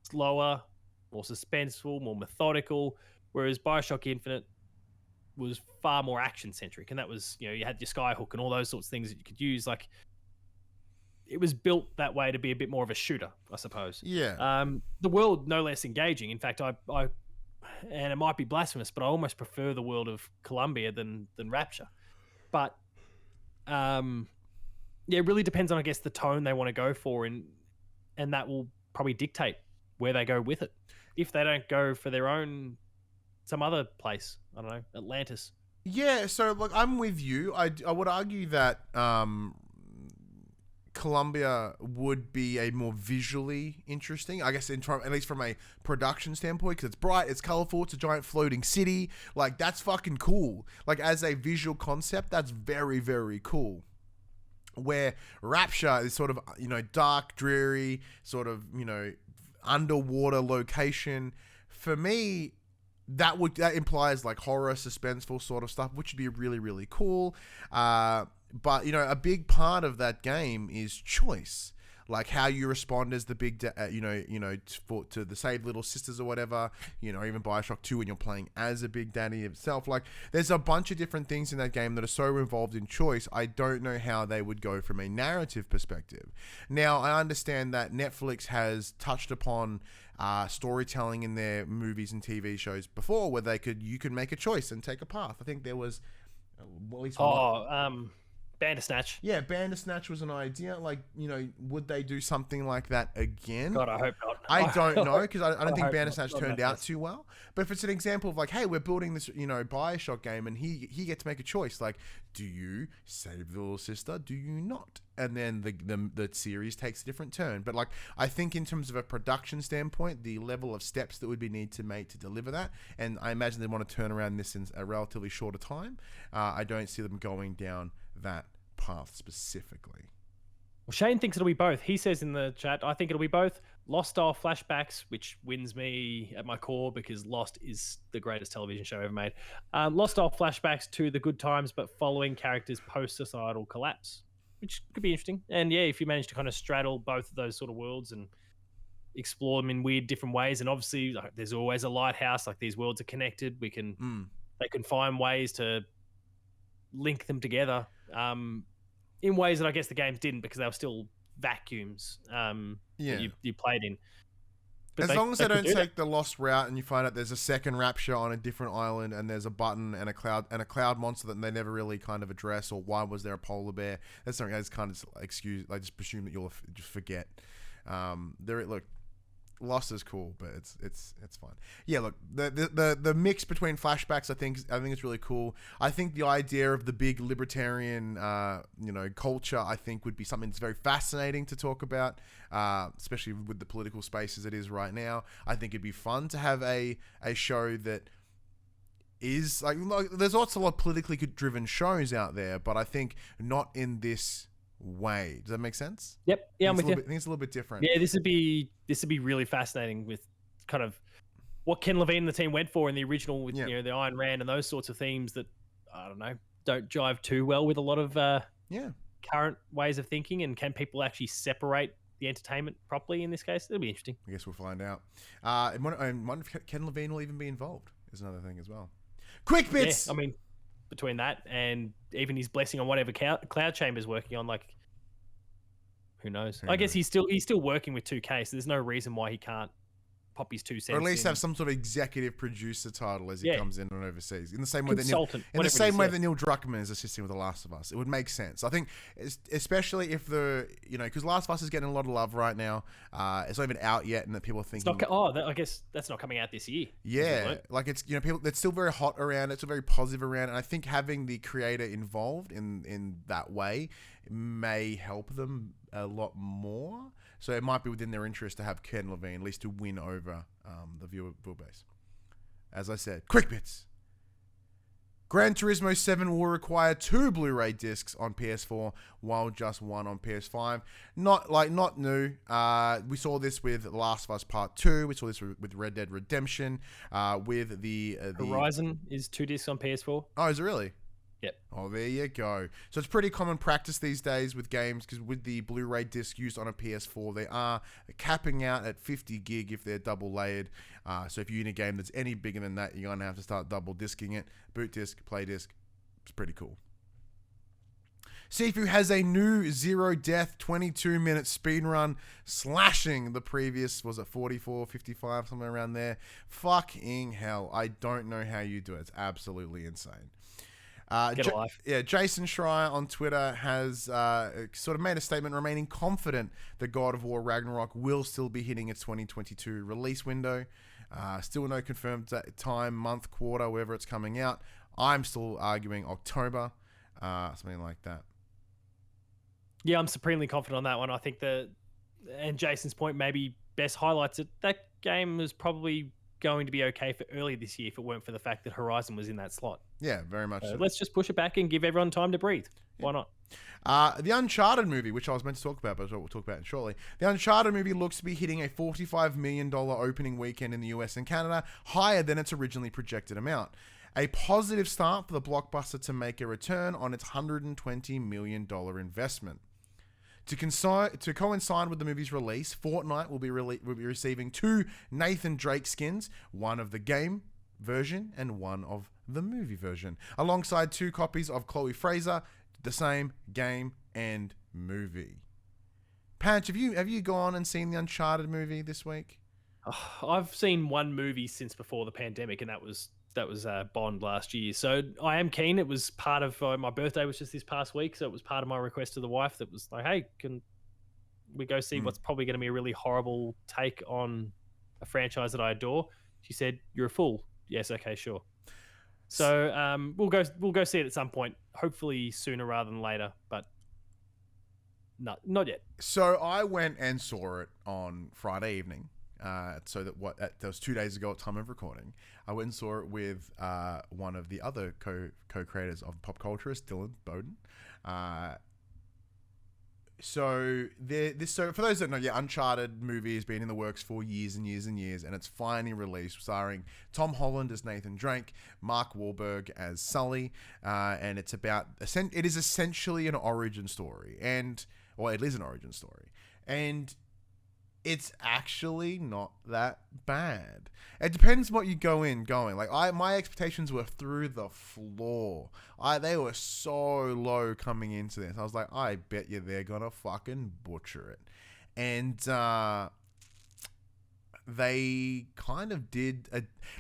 slower, more suspenseful, more methodical, whereas Bioshock Infinite was far more action centric, and that was, you had your skyhook and all those sorts of things that you could use. Like, it was built that way to be a bit more of a shooter, I suppose. Yeah. The world no less engaging. In fact, I and it might be blasphemous, but I almost prefer the world of Columbia than Rapture. But it really depends on, I guess, the tone they want to go for, and that will probably dictate where they go with it. If they don't go for their own, some other place, I don't know, Atlantis. Yeah, so look, I'm with you. I would argue that Columbia would be a more visually interesting, I guess, at least from a production standpoint, because it's bright, it's colorful, it's a giant floating city. Like, that's fucking cool. Like, as a visual concept, that's very, very cool. Where Rapture is sort of, dark, dreary, sort of, underwater location. For me, that implies like horror, suspenseful sort of stuff, which would be really, really cool. But a big part of that game is choice, like how you respond as the big, to the saved little sisters or whatever. Even Bioshock 2 when you're playing as a big daddy himself. Like, there's a bunch of different things in that game that are so involved in choice. I don't know how they would go from a narrative perspective. Now, I understand that Netflix has touched upon storytelling in their movies and TV shows before, where you could make a choice and take a path. I think there was at least one. Bandersnatch. Yeah, Bandersnatch was an idea. Like, would they do something like that again? God, I hope not. I don't know, because I don't think Bandersnatch turned out too well. But if it's an example of like, hey, we're building this, Bioshock game, and he gets to make a choice. Like, do you save the little sister? Do you not? And then the series takes a different turn. But like, I think in terms of a production standpoint, the level of steps that would be need to make to deliver that, and I imagine they want to turn around this in a relatively shorter time. I don't see them going down that path specifically. Well, Shane thinks it'll be both. He says in the chat, I think it'll be both Lost style flashbacks, which wins me at my core because Lost is the greatest television show ever made. Lost style flashbacks to the good times, but following characters post-societal collapse, which could be interesting. And yeah, if you manage to kind of straddle both of those sort of worlds and explore them in weird different ways, and obviously like, there's always a lighthouse, like these worlds are connected. They can find ways to link them together in ways that I guess the games didn't, because they were still vacuums that you played in. But as long as they don't take the Lost route and you find out there's a second Rapture on a different island and there's a button and a cloud monster that they never really kind of address, or why was there a polar bear? That's something I just kind of excuse. I just presume that you'll just forget. Look, Lost is cool, but it's fun. Yeah, look, the mix between flashbacks, I think it's really cool. I think the idea of the big libertarian, culture, I think would be something that's very fascinating to talk about, especially with the political space as it is right now. I think it'd be fun to have a show that is like there's lots of politically driven shows out there, but I think not in this way. Does that make sense? Yep. Yeah, I'm with you. I think it's a little bit different. Yeah, this would be really fascinating with kind of what Ken Levine and the team went for in the original with the Ayn Rand and those sorts of themes that I don't know don't jive too well with a lot of current ways of thinking. And can people actually separate the entertainment properly in this case? It'll be interesting. I guess we'll find out. I wonder if Ken Levine will even be involved. is another thing as well. Yeah, QUICKBITS. I mean, between that and even his blessing on whatever Cloud Chamber's working on, like, who knows? I guess he's still working with 2K, so there's no reason why he can't pop his 2 cents. Or at least in. have some sort of executive producer title as he comes in on overseas. In the same way Consultant, that Neil Druckmann is assisting with The Last of Us. It would make sense. I think, especially if because Last of Us is getting a lot of love right now. It's not even out yet, and that people are thinking, I guess that's not coming out this year. Yeah, like it's people. It's still very hot around. It's still very positive around, and I think having the creator involved in that way may help them a lot more. So it might be within their interest to have Ken Levine at least to win over the viewer base. As I said, QUICKBITS. Gran Turismo 7 will require 2 Blu-ray discs on PS4, while just 1 on PS5. Not new. We saw this with Last of Us Part 2. We saw this with Red Dead Redemption. With the Horizon is 2 discs on PS4. Oh, is it really? Yep. Oh, there you go. So it's pretty common practice these days with games, because with the Blu-ray disc used on a PS4, they are capping out at 50 gig if they're double layered. So if you're in a game that's any bigger than that, you're going to have to start double disking it. Boot disc, play disc. It's pretty cool. Sifu has a new zero death 22-minute speed run, slashing the previous, was it 44, 55, somewhere around there. Fucking hell. I don't know how you do it. It's absolutely insane. Get a life. Yeah, Jason Schrier on Twitter has sort of made a statement remaining confident that God of War Ragnarok will still be hitting its 2022 release window. Still no confirmed time, month, quarter, wherever it's coming out. I'm still arguing October, something like that. Yeah, I'm supremely confident on that one. I think and Jason's point maybe best highlights it. That game was probably going to be okay for early this year if it weren't for the fact that Horizon was in that slot. Yeah, very much so. Let's just push it back and give everyone time to breathe. Why not? The Uncharted movie, which I was meant to talk about, but we'll talk about it shortly. The Uncharted movie looks to be hitting a $45 million opening weekend in the US and Canada, higher than its originally projected amount. A positive start for the blockbuster to make a return on its $120 million investment. To coincide with the movie's release, Fortnite will be receiving 2 Nathan Drake skins, one of the game version and one of the movie version, alongside 2 copies of Chloe Fraser, the same game and movie. Patch, have you gone and seen the Uncharted movie this week? I've seen one movie since before the pandemic, and that was Bond last year. So I am keen. It was part of my birthday was just this past week, so it was part of my request to the wife that was like, hey, can we go see what's probably going to be a really horrible take on a franchise that I adore? She said, you're a fool. Yes, okay, sure. So we'll go see it at some point, hopefully sooner rather than later, but not yet. So I went and saw it on Friday evening. That was 2 days ago at time of recording. I went and saw it with one of the other co-creators of Pop Culturist, Dylan Bowden. So for those that know, Uncharted movie has been in the works for years and years and years, and it's finally released, starring Tom Holland as Nathan Drake, Mark Wahlberg as Sully, and it is essentially an origin story, it is an origin story, and it's actually not that bad. It depends what you going. Like my expectations were through the floor. They were so low coming into this. I was like, I bet you they're gonna fucking butcher it. And they kind of did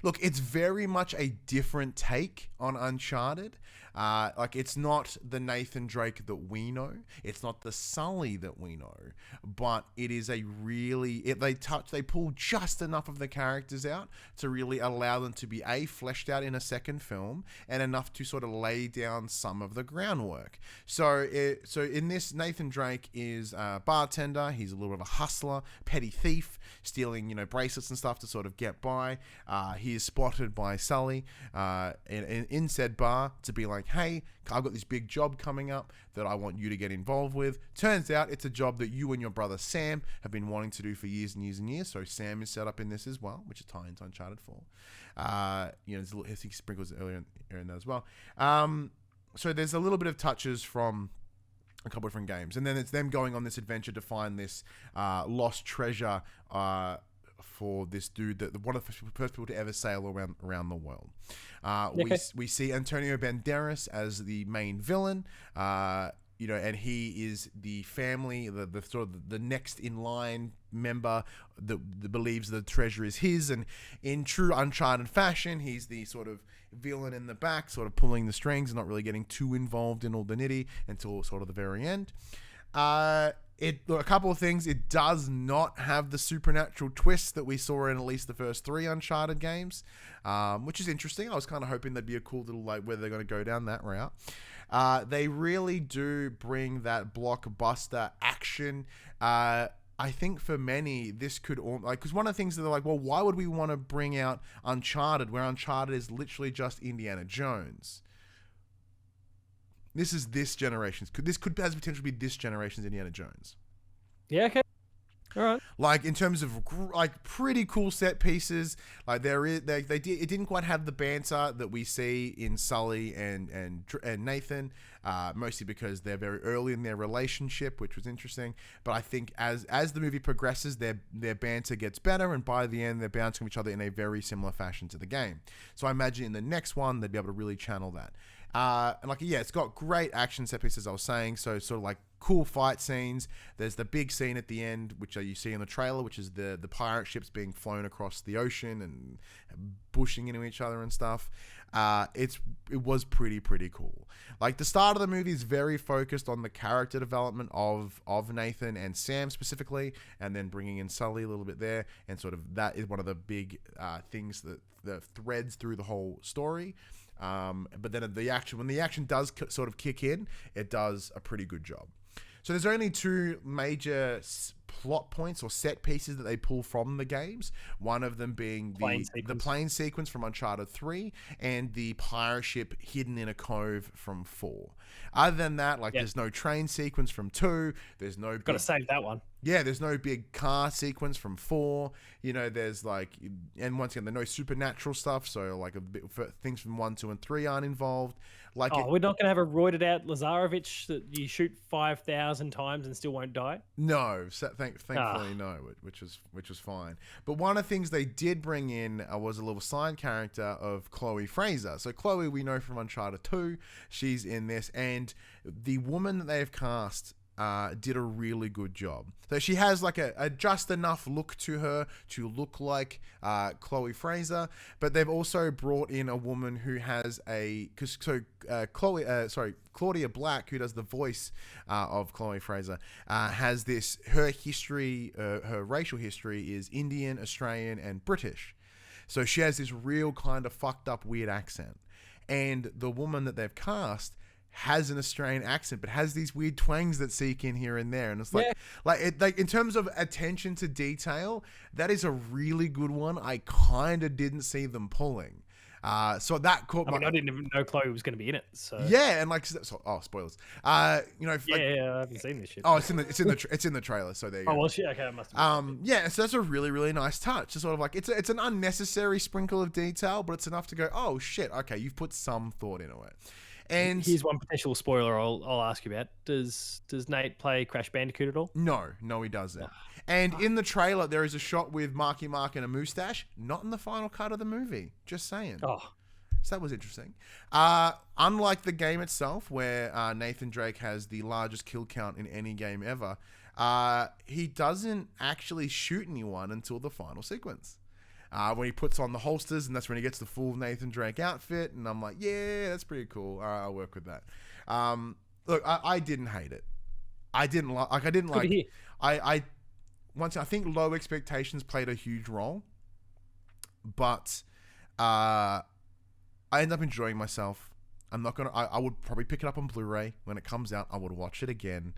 look, it's very much a different take on Uncharted. Like, it's not the Nathan Drake that we know. It's not the Sully that we know. But it is they pull just enough of the characters out to really allow them to be fleshed out in a second film, and enough to sort of lay down some of the groundwork. So in this, Nathan Drake is a bartender. He's a little bit of a hustler, petty thief, stealing bracelets and stuff to sort of get by. He is spotted by Sully in said bar to be like, hey, I've got this big job coming up that I want you to get involved with. Turns out it's a job that you and your brother Sam have been wanting to do for years and years and years. So Sam is set up in this as well, which is tie into Uncharted 4. There's a little, I think sprinkles earlier in that as well. So there's a little bit of touches from a couple of different games, and then it's them going on this adventure to find this lost treasure for this dude, that one of the first people to ever sail around the world. Okay. We see Antonio Banderas as the main villain. And he is the family, the sort of the next in line member that believes the treasure is his, and in true Uncharted fashion, he's the sort of villain in the back, sort of pulling the strings and not really getting too involved in all the nitty until sort of the very end. A couple of things. It does not have the supernatural twist that we saw in at least the first 3 Uncharted games, which is interesting. I was kind of hoping there'd be a cool little where they're going to go down that route. They really do bring that blockbuster action. I think for many, this could because one of the things that they're like, well, why would we want to bring out Uncharted where Uncharted is literally just Indiana Jones? This is this generation's. This could has potential to be this generation's Indiana Jones. Yeah. Okay. All right. Like in terms of like pretty cool set pieces, like it didn't quite have the banter that we see in Sully and Nathan, mostly because they're very early in their relationship, which was interesting. But I think as the movie progresses, their banter gets better, and by the end, they're bouncing each other in a very similar fashion to the game. So I imagine in the next one, they'd be able to really channel that. It's got great action set pieces, as I was saying. So sort of like cool fight scenes. There's the big scene at the end, which you see in the trailer, which is the pirate ships being flown across the ocean and bushing into each other and stuff. It was pretty cool. Like the start of the movie is very focused on the character development of Nathan and Sam specifically, and then bringing in Sully a little bit there, and sort of that is one of the big things that threads through the whole story. But then when the action does sort of kick in, it does a pretty good job. So there's only 2 major plot points or set pieces that they pull from the games. One of them being the plane sequence from Uncharted 3 and the pirate ship hidden in a cove from 4. Other than that, there's no train sequence from 2. There's no... Got to save that one. Yeah, there's no big car sequence from 4. There's and once again, there's no supernatural stuff. So things from 1, 2, and 3 aren't involved. We're not going to have a roided out Lazarevich that you shoot 5,000 times and still won't die. No, thankfully no, which was fine. But one of the things they did bring in was a little side character of Chloe Fraser. So Chloe, we know from Uncharted 2, she's in this, and the woman that they've cast did a really good job. So she has a just enough look to her to look like Chloe Fraser, but they've also brought in a woman who has Claudia Black, who does the voice of Chloe Fraser, has this, her history, her racial history is Indian, Australian, and British. So she has this real kind of fucked up weird accent. And the woman that they've cast has an Australian accent, but has these weird twangs that seek in here and there, and it's in terms of attention to detail, that is a really good one. I kind of didn't see them pulling. So that caught I didn't even know Chloe was going to be in it. So yeah, and spoilers. I haven't seen this shit. Oh, it's in the trailer. So there you go. Oh well, shit. Okay, I must have. Yeah. So that's a really, really nice touch. It's sort of it's an unnecessary sprinkle of detail, but it's enough to go, oh shit, okay, you've put some thought into it. And here's one potential spoiler I'll ask you about. Does Nate play Crash Bandicoot at all? No, he doesn't. And in the trailer, there is a shot with Marky Mark and a mustache. Not in the final cut of the movie. Just saying. Oh. So that was interesting. Unlike the game itself, where Nathan Drake has the largest kill count in any game ever, he doesn't actually shoot anyone until the final sequence. When he puts on the holsters, and that's when he gets the full Nathan Drake outfit, and I'm like, yeah, that's pretty cool. All right, I'll work with that. Look, I didn't hate it. I think low expectations played a huge role, but I ended up enjoying myself. I would probably pick it up on Blu-ray when it comes out. I would watch it again.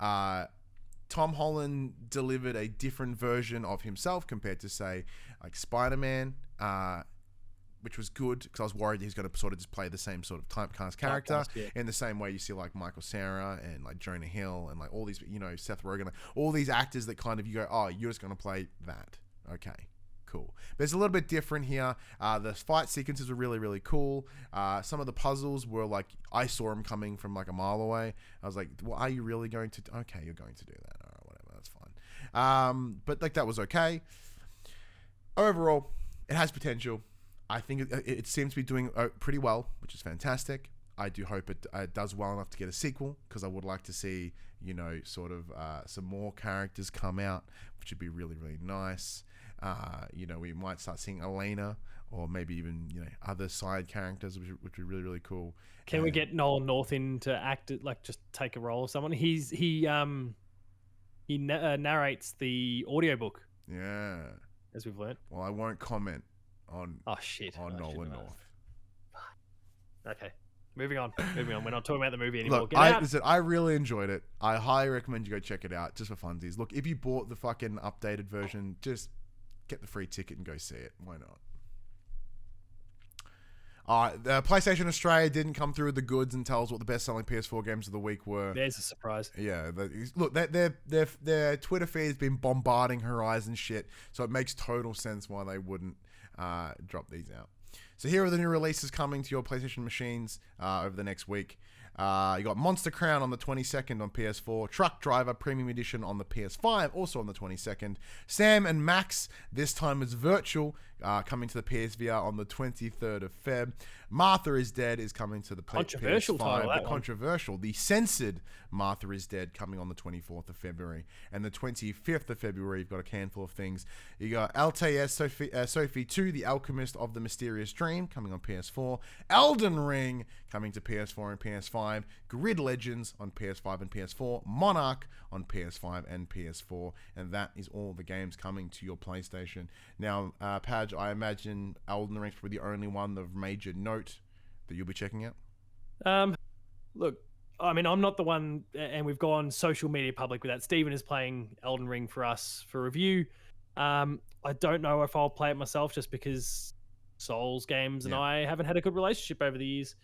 Tom Holland delivered a different version of himself compared to, say, Spider-Man, which was good because I was worried he's going to sort of just play the same sort of typecast character in the same way you see Michael Cera and Jonah Hill and all these, Seth Rogen, all these actors that kind of you go, oh, you're just going to play that. Okay, cool. But it's a little bit different here. The fight sequences were really, really cool. Some of the puzzles were I saw them coming from a mile away. I was like, well, are you really going to? Okay, you're going to do that. All right, whatever, that's fine. But that was okay. overall, it has potential. I think it seems to be doing pretty well, which is fantastic. I do hope it does well enough to get a sequel, because I would like to see, sort of some more characters come out, which would be really, really nice. We might start seeing Elena, or maybe even other side characters, which would be really, really cool. Can we get Nolan North in to act like just take a role of someone? He narrates the audiobook. Yeah. As we've learned. Well, I won't comment on Nolan North. Okay. Moving on. We're not talking about the movie anymore. Look, I really enjoyed it. I highly recommend you go check it out, just for funsies. Look, if you bought the fucking updated version, just get the free ticket and go see it. Why not? The PlayStation Australia didn't come through with the goods and tell us what the best-selling PS4 games of the week were. There's a surprise. Yeah, look, their Twitter feed has been bombarding Horizon shit, so it makes total sense why they wouldn't drop these out. So here are the new releases coming to your PlayStation machines over the next week. You got Monster Crown on the 22nd on PS4, Truck Driver Premium Edition on the PS5, also on the 22nd. Sam and Max, this time is virtual, coming to the PSVR on the 23rd of Feb. Martha is Dead is coming to the controversial PS5. Title, controversial, the censored Martha is Dead coming on the 24th of February. And the 25th of February, you've got a handful of things. You got LTS Sophie 2, The Alchemist of the Mysterious Dream, coming on PS4. Elden Ring, coming to PS4 and PS5. Grid Legends on PS5 and PS4. Monarch on PS5 and PS4. And that is all the games coming to your PlayStation. Now, Padge, I imagine Elden Ring's probably the only one of major note that you'll be checking out. Look, I mean, I'm not the one, and we've gone social media public with that. Steven is playing Elden Ring for us for review. I don't know if I'll play it myself, just because Souls games and I haven't had a good relationship over the years.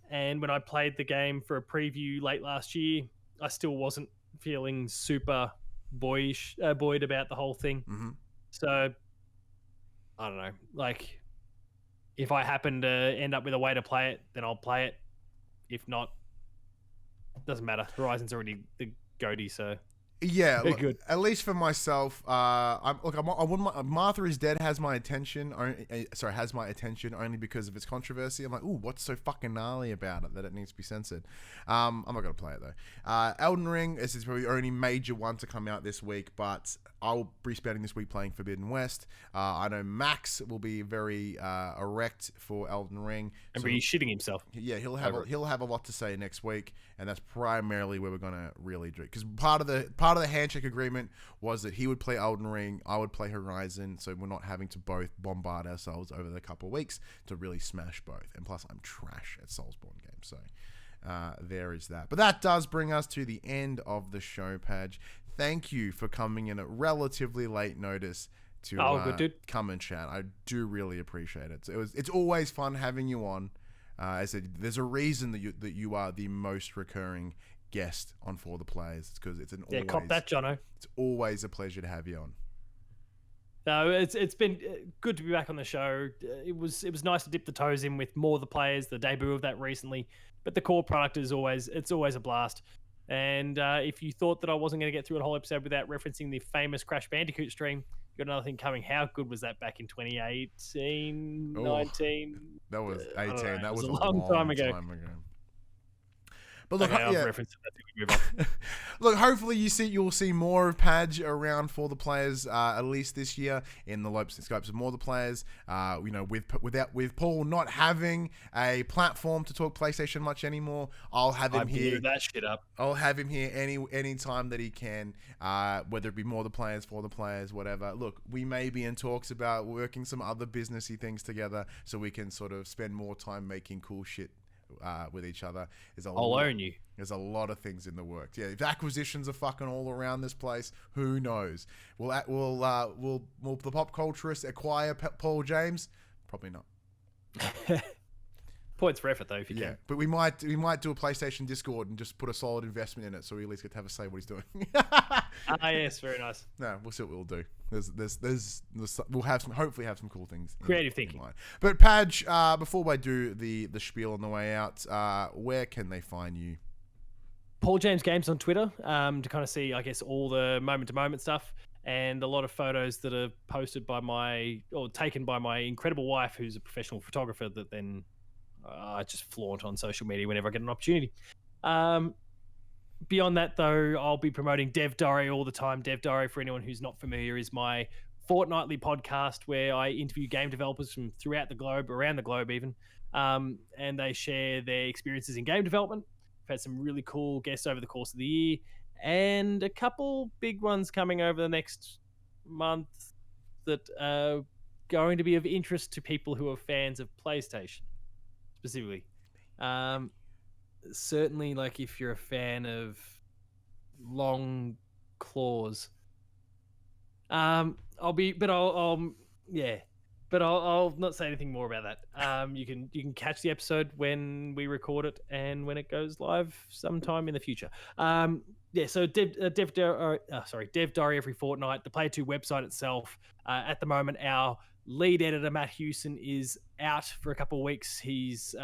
And when I played the game for a preview late last year, I still wasn't feeling super buoyed about the whole thing. Mm-hmm. So I don't know. Like, if I happen to end up with a way to play it, then I'll play it. If not, doesn't matter. Horizon's already the goatee, so yeah, look, good. At least for myself, I wouldn't. Martha is Dead has my attention. Has my attention only because of its controversy. I'm like, ooh, what's so fucking gnarly about it that it needs to be censored? I'm not gonna play it though. Elden Ring is probably the only major one to come out this week, but I'll be spending this week playing Forbidden West. I know Max will be very erect for Elden Ring. And be shitting himself. Yeah, he'll have a lot to say next week, and that's primarily where we're gonna really do it. Because part of the handshake agreement was that he would play Elden Ring, I would play Horizon, so we're not having to both bombard ourselves over the couple of weeks to really smash both. And plus, I'm trash at Soulsborne games, so there is that. But that does bring us to the end of the show, Padge. Thank you for coming in at relatively late notice to come and chat. I do really appreciate it. It's always fun having you on. I said there's a reason that you are the most recurring guest on For the Players. It's because cop that, Jono. It's always a pleasure to have you on. No, it's been good to be back on the show. It was nice to dip the toes in with more of the players, the debut of that recently. But the core product is always a blast. And if you thought that I wasn't going to get through a whole episode without referencing the famous Crash Bandicoot stream, you got another thing coming. How good was that back in 2018, 19? That was 18. That was a long time ago. But look, okay, look. Hopefully, you'll see more of Padge around For the Players, at least this year in the scopes of more of the players. With Paul not having a platform to talk PlayStation much anymore, I'll have him here. Blew that shit up. I'll have him here any time that he can, whether it be more the players, For the Players, whatever. Look, we may be in talks about working some other businessy things together, so we can sort of spend more time making cool shit with each other. I'll own you. There's a lot of things in the works. Yeah, if acquisitions are fucking all around this place, who knows? Will the pop culturists acquire Paul James? Probably not. Points for effort though, if you can. But we might do a PlayStation Discord and just put a solid investment in it, so we at least get to have a say what he's doing. Yes, very nice. No, we'll see what we'll do. We'll hopefully have some cool things. Creative thinking. But Padge, before I do the spiel on the way out, where can they find you? Paul James Games on Twitter to kind of see, I guess, all the moment-to-moment stuff. and a lot of photos that are posted by taken by my incredible wife, who's a professional photographer, that then I just flaunt on social media whenever I get an opportunity. Beyond that, though, I'll be promoting Dev Diary all the time. Dev Diary, for anyone who's not familiar, is my fortnightly podcast where I interview game developers from throughout the globe, around the globe even, and they share their experiences in game development. I've had some really cool guests over the course of the year, and a couple big ones coming over the next month that are going to be of interest to people who are fans of PlayStation, specifically. Certainly, like if you're a fan of long claws, I'll not say anything more about that. You can catch the episode when we record it and when it goes live sometime in the future. So Dev Diary every fortnight. The Player 2 website itself. At the moment, our lead editor Matt Hewson is out for a couple of weeks. He's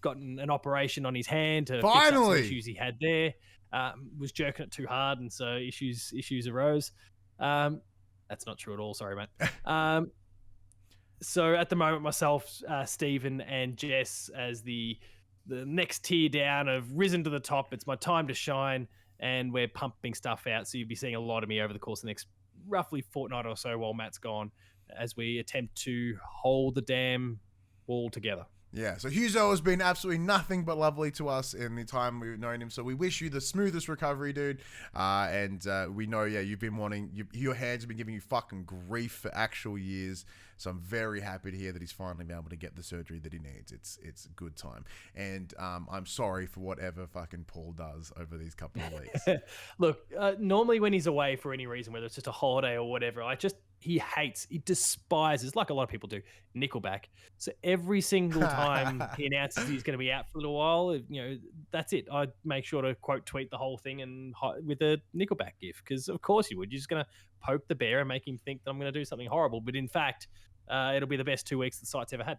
gotten an operation on his hand to fix up some issues he had there. Was jerking it too hard, and so issues arose. That's not true at all. Sorry, mate. So at the moment, myself, Stephen, and Jess, as the next tier down, have risen to the top. It's my time to shine, and we're pumping stuff out. So you'll be seeing a lot of me over the course of the next roughly fortnight or so while Matt's gone, as we attempt to hold the damn wall together. Yeah, so Huzo has been absolutely nothing but lovely to us in the time we've known him. So we wish you the smoothest recovery, dude. And we know, you've been your hands have been giving you fucking grief for actual years. So I'm very happy to hear that he's finally been able to get the surgery that he needs. It's a good time. And I'm sorry for whatever fucking Paul does over these couple of weeks. Look, normally when he's away for any reason, whether it's just a holiday or whatever, he despises, like a lot of people do, Nickelback. So every single time he announces he's going to be out for a little while, that's it. I make sure to quote tweet the whole thing and with a Nickelback gif, because of course you would. You're just going to poke the bear and make him think that I'm going to do something horrible. But in fact, it'll be the best 2 weeks the site's ever had.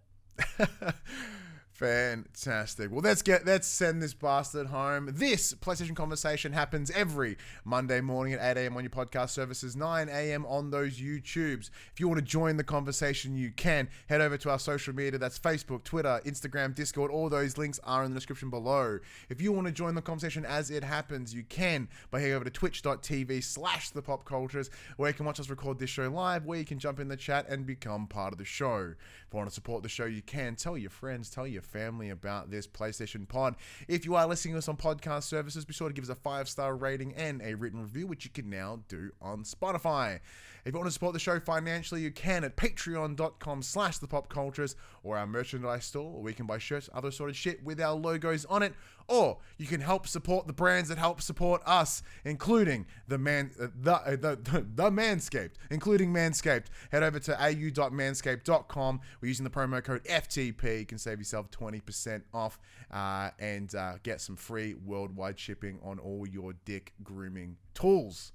Fantastic. Well, let's send this bastard home. This PlayStation Conversation happens every Monday morning at 8 a.m. on your podcast services, 9 a.m. on those YouTubes. If you want to join the conversation, you can head over to our social media. That's Facebook, Twitter, Instagram, Discord. All those links are in the description below. If you want to join the conversation as it happens, you can by heading over to twitch.tv/thepopcultures, where you can watch us record this show live, where you can jump in the chat and become part of the show. If you want to support the show, you can tell your friends, tell your family about this PlayStation pod. If you are listening to us on podcast services, be sure to give us a 5-star rating and a written review, which you can now do on Spotify. If you want to support the show financially, you can at patreon.com/thepopcultures, or our merchandise store, where we can buy shirts, other sort of shit with our logos on it. Or you can help support the brands that help support us, including the Manscaped, including Manscaped. Head over to au.manscaped.com. We're using the promo code FTP. You can save yourself 20% off and get some free worldwide shipping on all your dick grooming tools.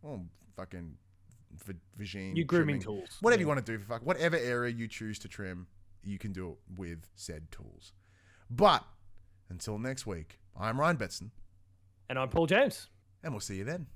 Oh, fucking vagine. You grooming tools. Whatever you want to do, whatever area you choose to trim, you can do it with said tools. But until next week, I'm Ryan Betson. And I'm Paul James. And we'll see you then.